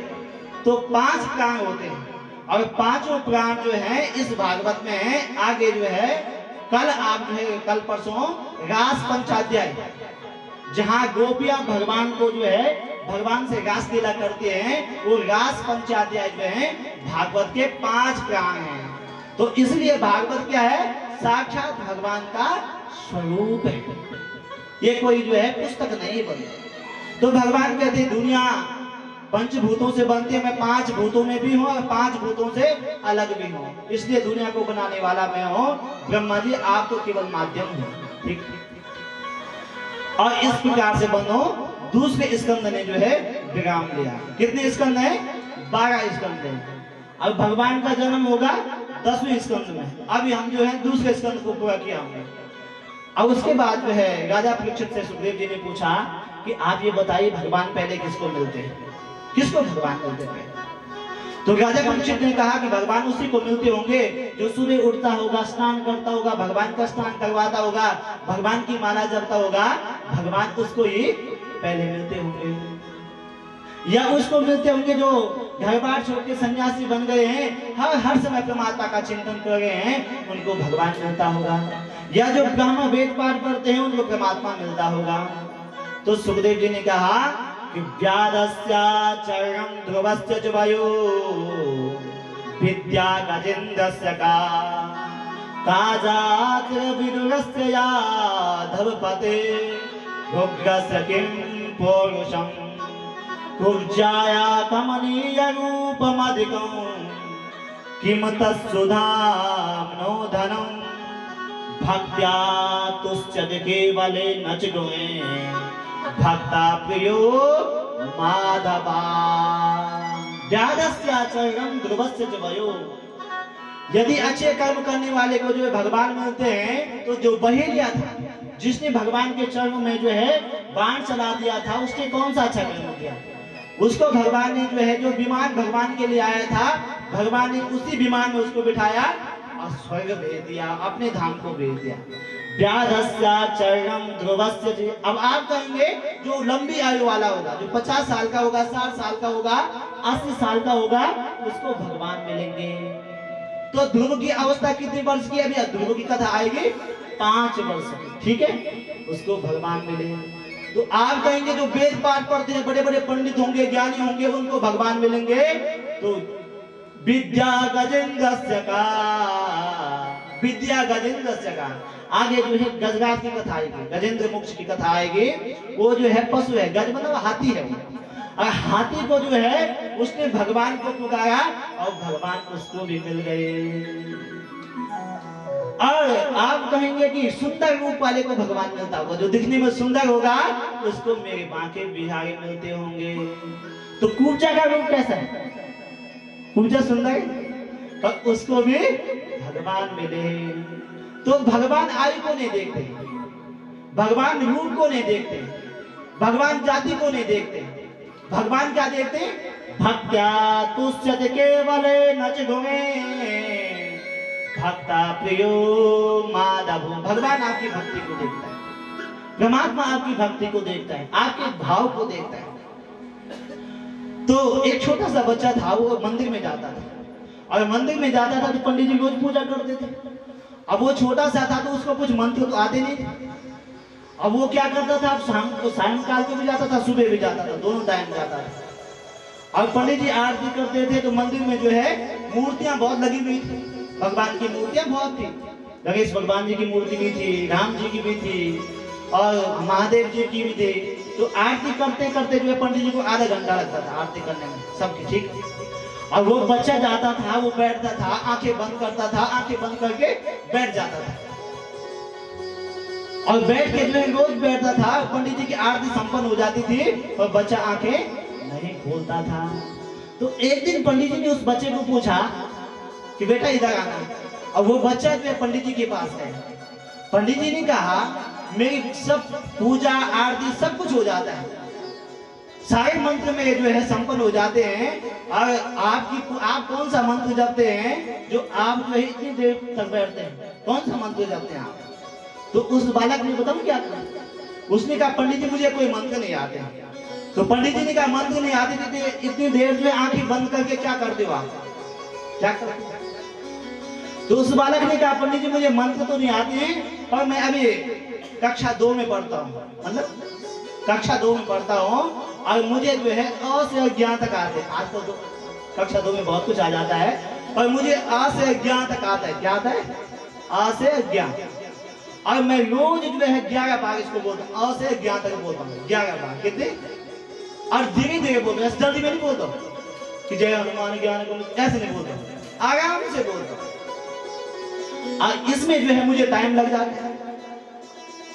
तो 5 प्राण होते हैं और 5 प्राण जो है इस भागवत में है। आगे जो है कल आप जो है कल परसों रास पंचाध्याय, जहां गोपियां भगवान को जो है भगवान से रास लीला करते हैं, वो रास पंचाध्याय जो है भागवत के 5 प्राण हैं। तो इसलिए भागवत क्या है, साक्षात भगवान का स्वरूप है, ये कोई जो है पुस्तक नहीं बनी। तो भगवान कहते हैं दुनिया पंचभूतों से बनती है, मैं 5 भूतों में भी हूँ और 5 भूतों से अलग भी हूँ, इसलिए दुनिया को बनाने वाला मैं हूँ। ब्रह्मा जी आप तो केवल माध्यम हो, ठीक। और इस प्रकार से बनो दूसरे स्कंद ने जो है विराम लिया। कितने स्कंद है? 12 स्कंद है। अब भगवान का जन्म होगा 10वें स्कंद में। अभी हम जो है दूसरे स्कंद को पूरा किया हमने। अब उसके बाद जो है राजा परीक्षित से सुखदेव जी ने पूछा कि आप ये बताइए भगवान पहले किसको मिलते हैं, किसको भगवान मिलते हैं? तो राजा परीक्षित ने कहा कि भगवान उसी को मिलते होंगे जो सुबह उठता होगा, स्नान करता होगा, भगवान का स्नान करवाता होगा, भगवान की माला जपता होगा, भगवान उसको ही पहले मिलते होंगे। या उसको मिलते होंगे जो घर बार छोड़ के सन्यासी बन गए हैं, हर समय परमात्मा का चिंतन कर रहे हैं, उनको भगवान मिलता होगा। या जो ब्राह्मण वेद पाठ करते हैं उनको परमात्मा मिलता होगा। तो सुखदेव जी ने कहा कि व्याधस्य चरणं ध्रुवस्य च वयो विद्या गजेन्द्रस्य का काजात विदुरस्य याधवपते उग्रस्य किं पौरुषं कुर्जाया कमनीय रूपमधिकं किम तत्सुधाम्नो धनं भक्त्या तुश्चते केवले न च गुणे भक्ता प्रियो माधवा। व्याधस्य चरणं ध्रुवस्य च वयो, यदि अच्छे कर्म करने वाले को जो है भगवान मिलते हैं, तो जो बहेलिया था जिसने भगवान के चरण में जो है बाण चला दिया था, उसने कौन सा अच्छा कर्म किया? उसको भगवान ने जो है जो विमान भगवान के लिए आया था, भगवान ने उसी विमान में उसको बिठाया और स्वर्ग भेज दिया, अपने धाम को भेज दिया। व्याधस्य चरणं ध्रुवस्य च। अब आप कहेंगे जो लंबी आयु वाला होगा, जो 50 साल का होगा, 60 साल का होगा, 80 साल का होगा, उसको भगवान मिलेंगे। तो ध्रुव की अवस्था कितने वर्ष की? अभी ध्रुव की कथा आएगी 5 वर्ष की, ठीक है, उसको भगवान मिले। तो आप कहेंगे जो वेद पाठ पढ़ते हैं, बड़े बड़े पंडित होंगे, ज्ञानी होंगे, उनको भगवान मिलेंगे। तो विद्या गजेन्द्रस्य का, विद्या गजेन्द्रस्य का, आगे जो है गजराज की कथा आएगी, गजेंद्र मोक्ष की कथा आएगी। वो जो है पशु है, गज मतलब हाथी है, और हाथी को जो है उसने भगवान को पुकारा और भगवान उसको भी मिल गए। और आप कहेंगे कि सुंदर रूप वाले को भगवान मिलता होगा, जो दिखने में सुंदर होगा उसको मेरे बांके बिहारी मिलते होंगे। तो कूचा का रूप कैसा है? कूचा सुंदर, और उसको भी भगवान मिले। तो भगवान आयु को नहीं देखते, भगवान रूप को नहीं देखते, भगवान जाति को नहीं देखते, भगवान क्या देखते? भक्त्या तुष्यते केवले न च गुणे भक्ता प्रियो माधव। भगवान आपकी भक्ति को देखता है, परमात्मा आपकी भक्ति को देखता है, आपके भाव को देखता है। तो एक छोटा सा बच्चा था, वो मंदिर में जाता था, और मंदिर में जाता था तो पंडित जी रोज पूजा करते थे। अब वो छोटा सा था तो उसको कुछ मंत्र तो आते नहीं थे। अब वो क्या करता था, शाम को सायंकाल को भी जाता था, सुबह भी जाता था, दोनों टाइम जाता था। और पंडित जी आरती करते थे तो मंदिर में जो है मूर्तियां बहुत लगी हुई थी, भगवान की मूर्तियां बहुत थी। गणेश भगवान जी की मूर्ति भी थी, राम जी की भी थी, और महादेव जी की भी थी। तो आरती करते करते जो है पंडित जी को आधा घंटा लगता था आरती करने में, सबकी, ठीक। और वो बच्चा जाता था, वो बैठता था, आंखें बंद करता था, आंखें बंद करके बैठ जाता था, और बैठ के जो है रोज बैठता था। पंडित जी की आरती संपन्न हो जाती थी और बच्चा आंखें नहीं खोलता था। तो एक दिन पंडित जी ने उस बच्चे को पूछा कि बेटा इधर आना। और वो बच्चा जो है पंडित जी के पास है। पंडित जी ने कहा मेरी सब पूजा आरती सब कुछ हो जाता है, सारे मंत्र में जो है संपन्न हो जाते हैं, और आप कौन सा मंत्र जपते हैं जो आप जो है इतनी देर तक बैठते हैं? कौन सा मंत्र जपते हैं आप? तो उस बालक ने बताऊं क्या कहा? उसने कहा पंडित जी मुझे कोई मंत्र नहीं आते। तो पंडित जी ने कहा मंत्र नहीं आते थे, इतनी देर जो है आंखें बंद करके क्या करते हो आप, क्या करते हो? तो उस बालक ने कहा पंडित जी मुझे मंत्र तो नहीं आते हैं, पर मैं अभी कक्षा 2 में पढ़ता हूँ, मतलब कक्षा 2 में पढ़ता हूँ और मुझे जो है अ से अज्ञान तक आते हैं। आज तो कक्षा 2 में बहुत कुछ आ जाता है, पर मुझे आ से अज्ञान तक आता है। क्या आता है? आ से अज्ञान। और मैं रोज जो है 11 बार इसको बोलता हूँ, अ से अज्ञान तक बोलता हूँ 11 बार। कितने? और धीरे धीरे बोलता हूँ, जल्दी में नहीं बोलता हूँ कि जय हनुमान ज्ञान गुण, ऐसे नहीं बोलता हूँ, आराम से बोलता हूँ। और इसमें जो है मुझे टाइम लग जाता है।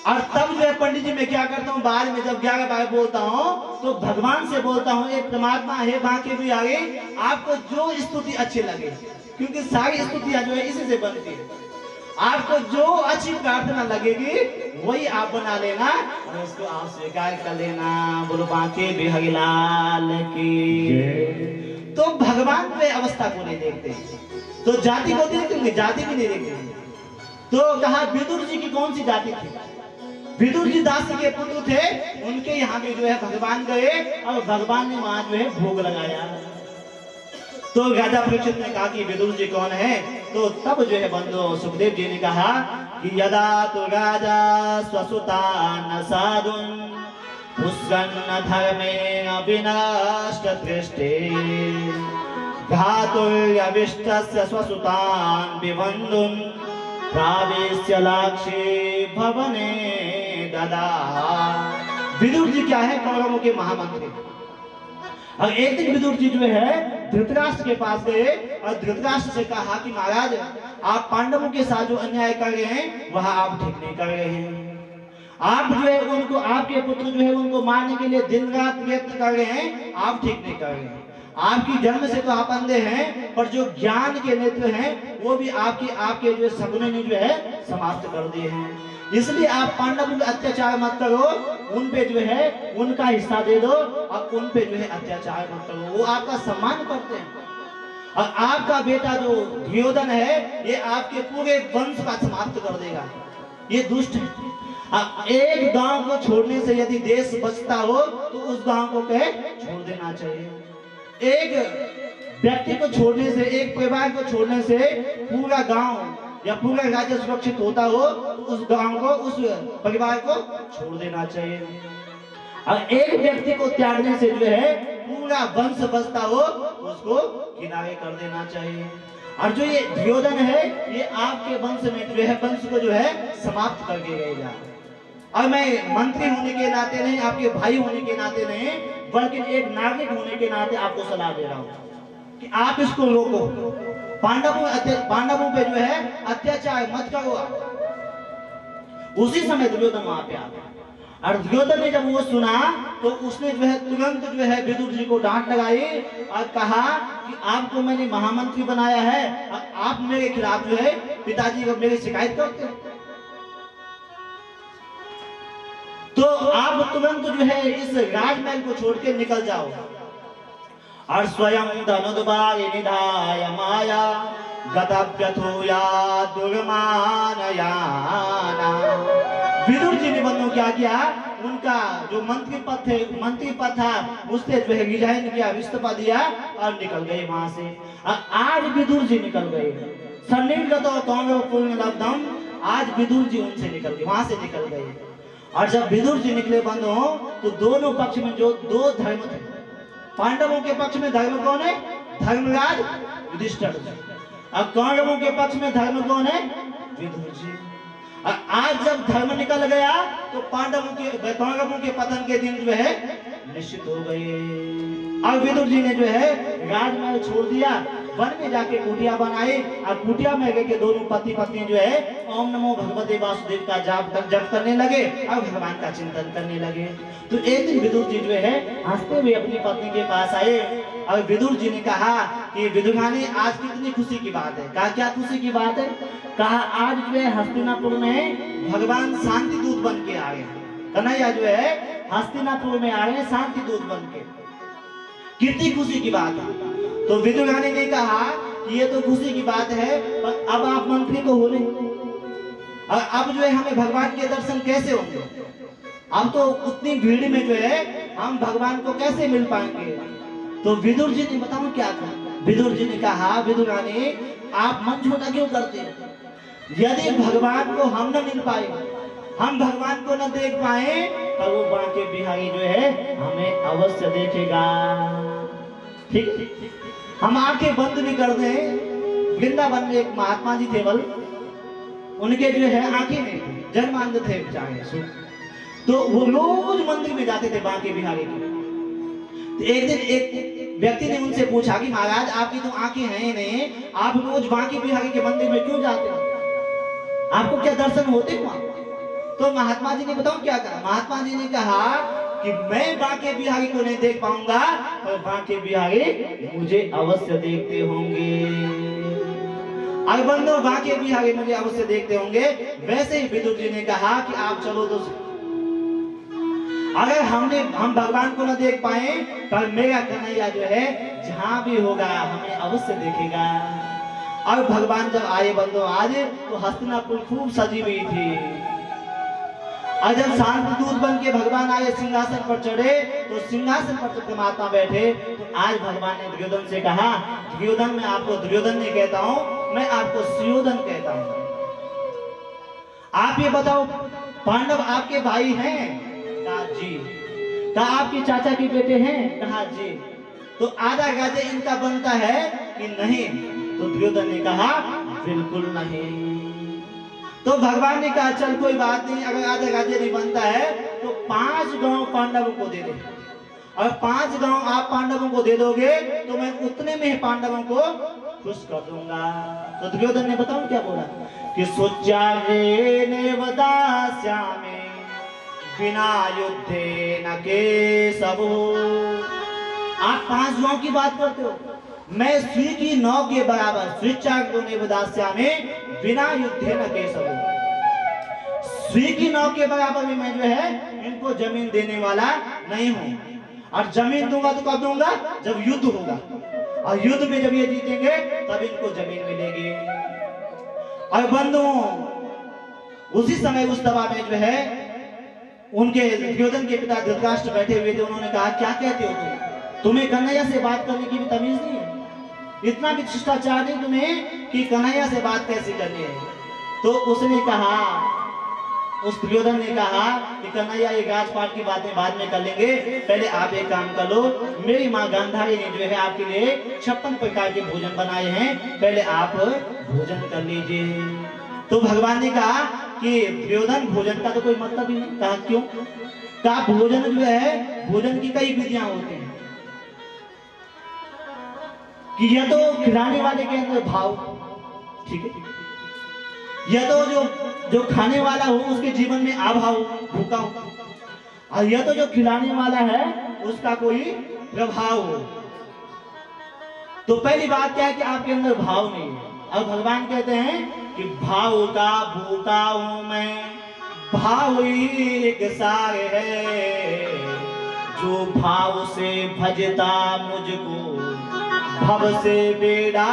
और तब जो है पंडित जी मैं क्या करता हूँ, बाद में जब 11 बार बोलता हूँ तो भगवान से बोलता हूँ, एक परमात्मा है बाकी भी आगे आपको जो स्तुति अच्छी लगे, क्योंकि सारी स्तुतियां जो है इसी से बनती है। आपको जो अच्छी प्रार्थना लगेगी वही आप बना लेना और उसको आप स्वीकार कर लेना। बोलो बांके बिहारी लाल की। तो भगवान वे अवस्था को नहीं देखते, तो जाति को देखते, जाति भी नहीं देखते। तो कहा विदुर जी की कौन सी जाति थी? विदुर जी दासी के पुत्र थे, उनके यहाँ पे जो है भगवान गए और भगवान ने वहां जो है भोग लगाया। तो राजा परीक्षित ने कहा कि विदुर जी कौन है? तो तब जो है बंधु सुखदेव जी ने कहा कि यदा तो राजा स्वसुतान साधुन पुष्कन्न धर्मे अविनष्ट दृष्टे घातुर्यविष्टस्य स्वसुतान विबन्धुन प्रावेश्य लाक्षे भवने ददा। विदुर जी क्या है? कौरवों के महामंत्री। और एक दिन विदुर जी जो है धृतराष्ट्र के पास गए और धृतराष्ट्र से कहा कि महाराज आप पांडवों के साथ जो अन्याय कर रहे हैं वह आप ठीक नहीं कर रहे हैं। आप जो है उनको, आपके पुत्र जो है उनको मारने के लिए दिन रात प्रयत्न कर रहे हैं, आप ठीक नहीं कर रहे हैं। आपकी जन्म से तो आप अंधे हैं, पर जो ज्ञान के नेत्र हैं वो भी आपके जो सपने ने जो है समाप्त कर दिए हैं। इसलिए आप पांडवों पे अत्याचार मत करो, उन पे जो है उनका हिस्सा दे दो और उन पे जो है अत्याचार मत करो, वो आपका सम्मान करते हैं। और आपका बेटा जो दुर्योधन है ये आपके पूरे वंश का समाप्त कर देगा, ये दुष्ट है। एक गांव को छोड़ने से यदि देश बचता हो तो उस गांव को कहे छोड़ देना चाहिए। एक व्यक्ति को छोड़ने से, एक परिवार को छोड़ने से पूरा गांव या पूरा राज्य सुरक्षित होता हो तो उस गांव को, उस परिवार को छोड़ देना चाहिए। और एक व्यक्ति को त्यागने से जो है पूरा वंश बचता हो उसको किनारे कर देना चाहिए। और जो ये दुर्योधन है ये आपके वंश में जो है वंश को जो है समाप्त करके रहेगा। और मैं मंत्री होने के नाते नहीं, आपके भाई होने के नाते नहीं, बल्कि एक नागरिक होने के नाते आपको सलाह दे रहा हूँ कि आप इसको रोको। पांडवों पे जो है अत्याचार मत करो। उसी समय दुर्योधन वहां पे आ गया और दुर्योधन ने जब वो सुना तो उसने जो है तुरंत जो है विदुर जी को डांट लगाई और कहा कि आपको मैंने महामंत्री बनाया है और आप मेरे खिलाफ जो है पिताजी को मेरी शिकायत करते हैं, तो आप तुरंत जो है इस राजमहल को छोड़ के निकल जाओ। और स्वयं धनुर्बाण निधाय माया गतव्यथोया दुर्मानयाना। विदुर जी ने बंधु क्या किया, उनका जो मंत्री पद था उससे जो है रिजाइन किया, इस्तीफा दिया और निकल गए वहां से। आज विदुर जी निकल गए सन्निगतो कौरव पुण्यलब्धम, आज विदुर जी उनसे निकल गए, वहां से निकल गए। और जब विदुर जी निकले बंधु तो दोनों पक्ष में जो दो धर्म थे, पांडवों के पक्ष में धर्म कौन है? धर्मराज युधिष्ठिर जी। और कौरवों के पक्ष में धर्म कौन है? विदुर जी। और आज जब धर्म निकल गया तो कौरवों के पतन के दिन जो है निश्चित हो गए। और विदुर जी ने जो है राजमहल छोड़ दिया, वन में जाके कुटिया बनाई और कुटिया में गए के दोनों पति पत्नी जो है ओम नमो भगवते वासुदेव का जप करने लगे और भगवान का चिंतन करने लगे। तो एक दिन विदुर जी जो है हंसते हुए अपनी पत्नी के पास आए और विदुर जी ने कहा कि विदुरानी आज कितनी खुशी की बात है। कहा क्या खुशी की बात है? कहा आज जो है हस्तिनापुर में भगवान शांति दूत बन के आ गए, कन्हैया जो है हस्तिनापुर में आ रहे हैं शांति दूत बन के, कितनी खुशी की बात है। तो विदुरानी ने कहा कि ये तो खुशी की बात है, पर अब आप मंत्री तो हो नहीं और अब जो है हमें भगवान के दर्शन कैसे होंगे? अब तो उतनी भीड़ में जो है हम भगवान को कैसे मिल पाएंगे। तो विदुर जी ने बताओ क्या कहा। विदुर जी ने कहा, विदुर रानी आप मन छोटा क्यों करते हो? यदि भगवान को हम न मिल पाए, हम भगवान को न देख पाए, तो वो बांके बिहारी जो है हमें अवश्य देखेगा। ठीक है, हम आंखें बंद भी कर दें। वृंदावन में एक महात्मा जी थे, बल उनके जो है आंखें नहीं थी, जन्मांध थे बेचारे। तो वो रोज मंदिर में जाते थे बांके बिहारी के। तो एक दिन एक व्यक्ति ने उनसे पूछा कि महाराज आपकी तो आंखें हैं ही नहीं, आप रोज बांके बिहारी के मंदिर में क्यों जाते हो? आपको क्या दर्शन होते वहां? तो महात्मा जी ने बताओ क्या कहा। महात्मा जी ने कहा कि मैं बांके बिहारी को नहीं देख पाऊंगा, पर बांके बिहारी मुझे अवश्य देखते होंगे। अगर बंदो बांके बिहारी मुझे अवश्य देखते होंगे। वैसे ही विदुर जी ने कहा कि आप चलो तो अगर हम भगवान को न देख पाए, पर मेरा कन्हैया जो है जहां भी होगा हमें अवश्य देखेगा। और भगवान जब आए बंदो आज, तो हस्तिनापुर खूब सजी हुई थी। और जब शांति दूत बन के भगवान आए, सिंहासन पर चढ़े, तो सिंहासन पर परमात्मा बैठे। तो आज भगवान ने दुर्योधन से कहा, दुर्योधन मैं आपको दुर्योधन नहीं कहता हूं, मैं आपको सुयोधन कहता हूं। आप ये बताओ पांडव आपके भाई हैं? कहा जी। कहा आपके चाचा के बेटे हैं? कहा जी। तो आधा राज्य इनका बनता है कि नहीं? तो दुर्योधन ने कहा बिल्कुल नहीं। तो भगवान ने कहा चल कोई बात नहीं, अगर आधा राज्य नहीं बनता है तो 5 गांव पांडवों को दे दे। और 5 गांव आप पांडवों को दे दोगे तो मैं उतने में ही पांडवों को खुश कर दूंगा। तो दुर्योधन ने बताओ क्या बोला कि सोचारे ने वदास्यामि बिना युद्धे न केशवो। आप 5 गांव की बात करते हो, मैं स्वी की 9 के बराबर स्विचाग्रो ने वदास्यामि बिना युद्धे न केशवो। स्वी की 9 के बराबर में मैं जो है इनको जमीन देने वाला नहीं हूं। और जमीन दूंगा तो कब दूंगा? जब युद्ध होगा, और युद्ध में जब ये जीतेंगे तब इनको जमीन मिलेगी। और बंधुओं उसी समय उस सभा में जो है उनके दुर्योधन के पिता धृतराष्ट्र बैठे हुए थे। उन्होंने कहा क्या कहते हो तुम? तुम्हें कन्हैया से बात करने की भी तमीज नहीं है, इतना भी शिष्टाचार नहीं तुम्हें कि कन्हैया से बात कैसे करनी है। तो उसने कहा, उस दुर्योधन ने कहा कि कन्हैया ये राजपाट की बातें बाद में कर लेंगे, पहले आप एक काम कर लो, मेरी माँ गांधारी ने जो है आपके लिए 56 प्रकार के भोजन बनाए हैं, पहले आप भोजन कर लीजिए। तो भगवान ने कहा कि दुर्योधन भोजन का तो कोई मतलब ही नहीं। कहा क्यों? कहा भोजन जो है, भोजन की कई विधियां होती हैं कि या तो खिलाने वाले के अंदर भाव, ठीक है, या तो जो खाने वाला हो उसके जीवन में अभाव, भूखा हो, और या तो जो खिलाने वाला है उसका कोई प्रभाव हो। तो पहली बात क्या है कि आपके अंदर भाव नहीं है। अब भगवान कहते हैं कि भाव का भूखा हूं मैं, भाव ही एक सार है, जो भाव से भजता मुझको भव से बेड़ा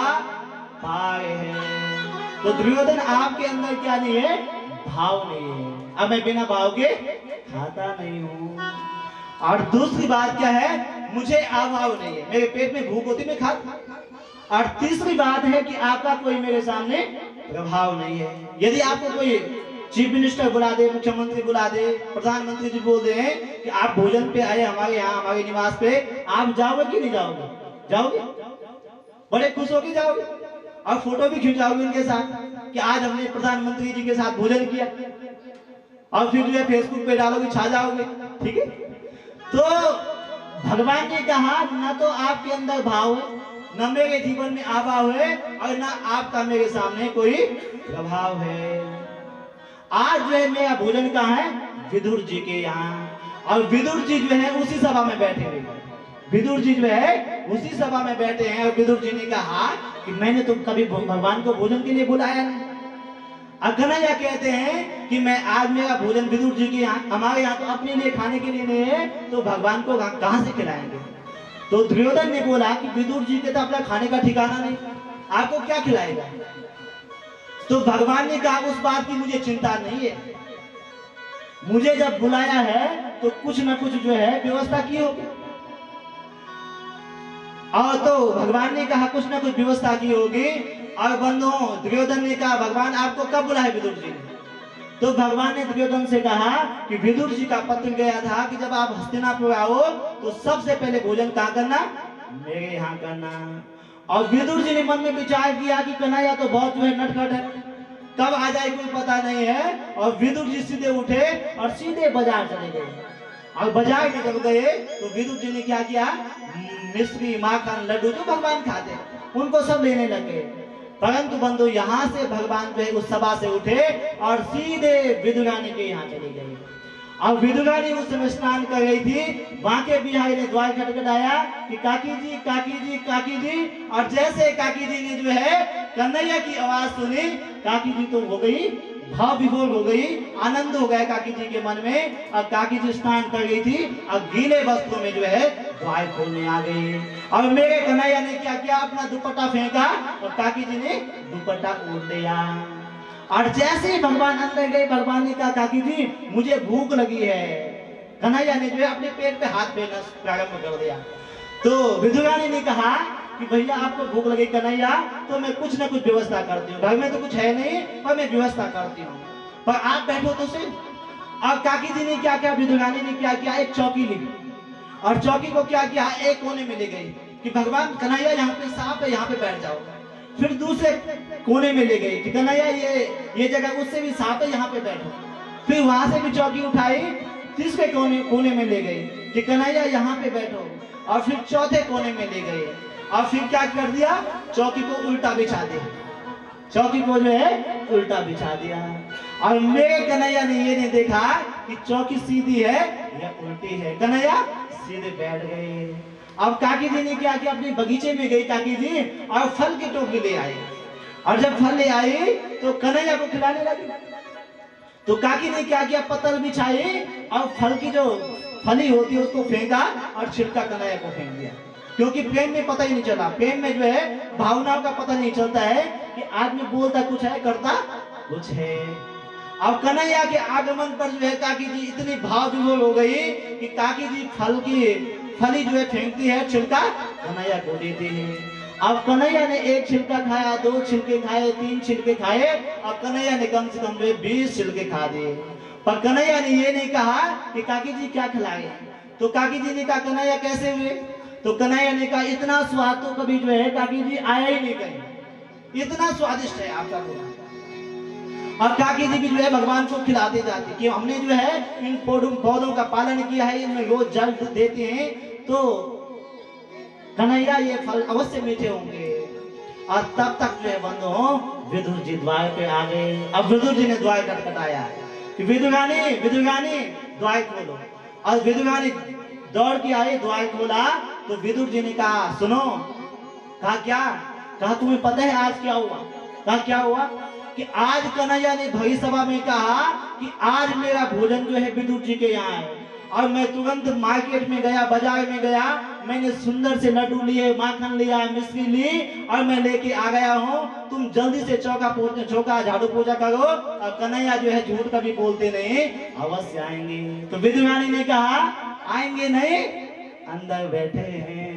पार है। तो दुर्योधन आपके अंदर क्या नहीं है? भाव नहीं है। अब मैं बिना भाव के खाता नहीं हूं। और दूसरी बात क्या है? मुझे अभाव नहीं है, मेरे पेट में भूख होती मैं खाता। और तीसरी बात है कि आपका कोई मेरे सामने प्रभाव नहीं है। यदि आपको कोई चीफ मिनिस्टर बुला दे, मुख्यमंत्री बुला दे, प्रधानमंत्री जी बोल दे कि आप भोजन पे आए हमारे यहाँ, हमारे निवास पे, आप जाओगे कि नहीं जाओगे? जाओगे, बड़े खुश होके जाओगे और फोटो भी खिंचाओगे उनके साथ कि आज हमने प्रधानमंत्री जी के साथ भोजन किया, और फिर जो है फेसबुक पे डालोगे, छा जाओगे। ठीक है, तो भगवान ने कहा न तो आपके अंदर भाव है, न मेरे जीवन में अभाव है, और न आपका मेरे सामने कोई प्रभाव है। आज जो है मेरा भोजन कहाँ है? विदुर जी के यहाँ। और विदुर जी जो है उसी सभा में बैठे हुए, विदुर जी जो है उसी सभा में बैठे हैं। और विदुर जी ने कहा कि मैंने तो कभी भगवान को भोजन के लिए बुलाया नहीं। कन्हैया कहते हैं कि मैं आज मेरा भोजन विदुर जी के यहाँ, हमारे यहाँ तो अपने लिए खाने के लिए नहीं है, तो भगवान को कहाँ से खिलाएंगे? तो दुर्योधन ने बोला कि विदुर जी के तो अपना खाने का ठिकाना नहीं, आपको क्या खिलाएगा? तो भगवान ने कहा उस बात की मुझे चिंता नहीं है, मुझे जब बुलाया है तो कुछ ना कुछ जो है व्यवस्था की होगी। और तो भगवान ने कहा कुछ ना कुछ व्यवस्था की होगी। और बंधुओं, दुर्योधन ने कहा भगवान आपको कब बुलाए विदुर जी ने? तो भगवान ने दुर्योधन से कहा कि विदुर जी का पत्र गया था कि जब आप हस्तिनापुर आओ तो सबसे पहले भोजन कहाँ करना? मेरे यहाँ करना। और विदुर जी ने मन में विचार किया कि कन्हैया तो बहुत जो है नटखट है, कब आ जाए कोई पता नहीं है। और विदुर जी सीधे उठे और सीधे बाजार चले गए। और बाजार में जब गए तो विदुर जी ने क्या किया? मिश्री, माखन, लड्डू जो भगवान खाते उनको सब लेने लगे। परंतु बंधु यहाँ से भगवान जो है उस सभा से उठे और सीधे विदुरानी के यहाँ चले गए। और विदुरानी उस समय स्नान कर रही थी। वहां के बिहारी ने द्वार खटखटाया कि काकी जी, काकी जी, काकी जी। और जैसे काकी जी ने जो है कन्हैया की आवाज सुनी, काकी जी तो हो गई भाव विभोर हो गई, आनंद हो गया काकी जी के मन में। और काकी जी स्नान कर गई थी और गीले वस्त्रों में जो है द्वार खोलने आ गई। और मेरे कन्हैया ने क्या किया? अपना दुपट्टा फेंका और काकी जी ने दुपट्टा ओढ़ लिया। और जैसे ही भगवान अंदर गए, भगवान ने कहा काकी जी मुझे भूख लगी है। कन्हैया ने जो है अपने पेट पे हाथ फेरना प्रारंभ कर दिया। तो विदुरानी ने कहा कि भैया आपको भूख लगी कन्हैया, तो मैं कुछ ना कुछ व्यवस्था करती हूँ। घर में तो कुछ है नहीं पर मैं व्यवस्था करती हूँ, पर आप बैठो तो सही। और काकी जी ने क्या किया? विदुरानी ने क्या किया? एक चौकी ली और चौकी को क्या किया? एक कोने में ले गई कि भगवान कन्हैया यहाँ पे सांप है, यहाँ पे बैठ जाओ। फिर दूसरे कोने में ले गई कि कन्हैया ये जगह उससे भी सांप है, यहाँ पे बैठो। फिर वहां से भी चौकी उठाई, तीसरे कोने में ले गई कि कन्हैया यहाँ पे बैठो। और फिर चौथे कोने में ले गए और फिर क्या कर दिया? चौकी को उल्टा बिछा दिया। चौकी को जो है उल्टा बिछा दिया। और मेरे कन्हैया ने ये नहीं देखा कि चौकी सीधी है या उल्टी है। कन्हैया सीधे बैठ गए। अब काकी जी ने क्या किया? अपने बगीचे में गई काकी जी और फल की टोकरी ले आई। और जब फल ले आई तो कन्हैया को खिलाने लगी। तो काकी ने क्या किया? पत्तल बिछाई और फल की जो फली होती है उसको फेंका और छिलका कन्हैया को फेंक दिया। क्योंकि प्रेम में पता ही नहीं चला, प्रेम में जो है भावनाओं का पता नहीं चलता है कि आदमी बोलता कुछ है करता कुछ है। अब कन्हैया के आगमन पर जो है काकी जी इतनी भाव विभोर हो गई कि काकी जी फल की फली जो है फेंकती है, छिलका कन्हैया को देती है। अब कन्हैया ने एक छिलका खाया, 2 छिलके खाए, 3 छिलके खाए और कन्हैया ने कम से कम 20 छिलके खा दिए। पर कन्हैया ने ये नहीं कहा कि काकी जी क्या खिलाए। तो काकी जी ने कहा कन्हैया कैसे हुए? तो कन्हैया ने कहा इतना स्वाद तो कभी जो है काकी जी आया ही नहीं कहीं, इतना स्वादिष्ट है आपका खाना। और काकी जी भी जो है भगवान को खिलाते जाते कि हमने जो है इन पौधों का पालन किया है, इनमें रोज जल देते हैं, तो कन्हैया ये फल अवश्य मीठे होंगे। और तब तक जो है बंधुओं विदुर जी द्वार पे आ गए। अब विदुर जी ने द्वार खटखटाया कि विदुरानी द्वार खोलो। और विदुरानी दौड़ के आई, द्वार खोला तो विदुर जी ने कहा सुनो। कहा क्या? कहा तुम्हें पता है आज क्या हुआ? कहा क्या हुआ? कि आज कन्हैया ने भरी सभा में कहा कि आज मेरा भोजन जो है विदुर जी के यहाँ है। और मैं तुरंत मार्केट में गया, बाजार में गया, मैंने सुंदर से लड्डू लिए, माखन लिया, मिश्री ली और मैं लेके आ गया हूँ। तुम जल्दी से चौका झाड़ू पूजा करो। और कन्हैया जो है झूठ कभी बोलते नहीं, अवश्य आएंगे। तो विदुरानी ने कहा आएंगे नहीं, अंदर बैठे हैं।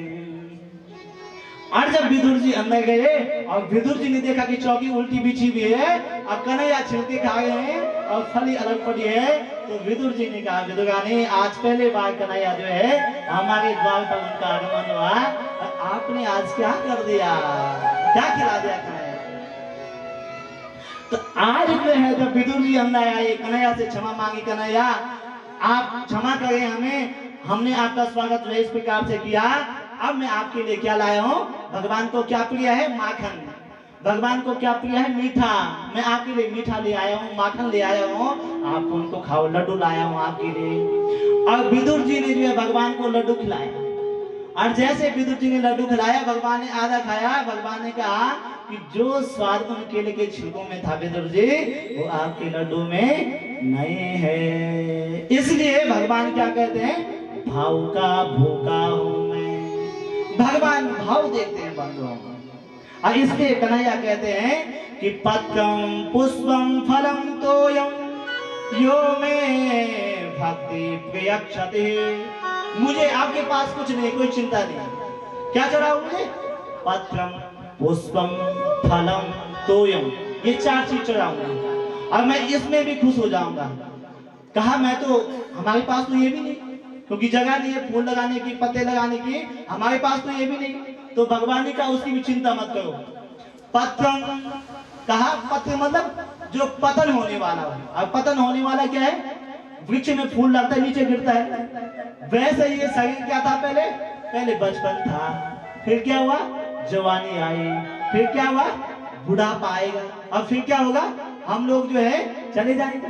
और जब विदुर जी अंदर गए और विदुर जी ने देखा कि चौकी उल्टी बिछी हुई है और कन्हैया छिलके खा रहे हैं और फली अलग पड़ी है, तो विदुर जी ने कहा विदुरानी आज पहले बार कन्हैया जो है हमारे द्वार पर उनका आगमन हुआ और आपने आज क्या कर दिया? क्या खिला दिया कन्हैया? तो आज जो है जब विदुर जी अंदर आए, कन्हैया से क्षमा मांगी, कन्हैया आप क्षमा करें हमें, हमने आपका स्वागत जो है इस प्रकार से किया। अब मैं आपके लिए क्या लाया हूँ? भगवान को क्या प्रिय है? माखन। भगवान को क्या प्रिय है? मीठा। मैं आपके लिए मीठा ले आया हूँ, माखन ले आया हूँ, आप उनको खाओ। लड्डू लाया हूँ आपके लिए। और विदुर जी ने जो है भगवान को लड्डू खिलाया। और जैसे विदुर जी ने लड्डू खिलाया, भगवान ने आधा खाया। भगवान ने कहा कि जो स्वाद उन केले के छिलकों में था विदुर जी, वो आपके लड्डू में नहीं है। इसलिए भगवान क्या कहते हैं? भाव का भूखा हूं मैं। भगवान भाव देखते हैं बंधुओं को। और इसलिए कन्हैया कहते हैं कि पत्रम पुष्पम फलम तोयम यो में भक्ति प्रिय क्षति, मुझे आपके पास कुछ नहीं, कोई चिंता नहीं। क्या चढ़ाऊं मुझे? पत्रम पुष्पम फलम तोयम, ये 4 चीज चढ़ाऊंगा और मैं इसमें भी खुश हो जाऊंगा। कहा मैं तो, हमारे पास तो ये भी नहीं, क्योंकि जगह नहीं है फूल लगाने की, पत्ते लगाने की, हमारे पास तो ये भी नहीं। तो भगवान ने कहा उसकी भी चिंता मत करो। पत्रम, कहा पत्र मतलब जो पतन होने वाला हो। अब पतन होने वाला क्या है? वृक्ष में फूल लगता है नीचे गिरता है, वैसे ये शरीर क्या था? पहले बचपन था, फिर क्या हुआ? जवानी आई, फिर क्या हुआ? बुढ़ापा आएगा, अब फिर क्या होगा? हम लोग जो है चले जाएंगे।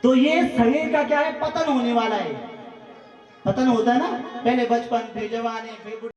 तो ये शरीर का क्या है? पतन होने वाला है। पतन होता है ना, पहले बचपन, फिर जवानी, फिर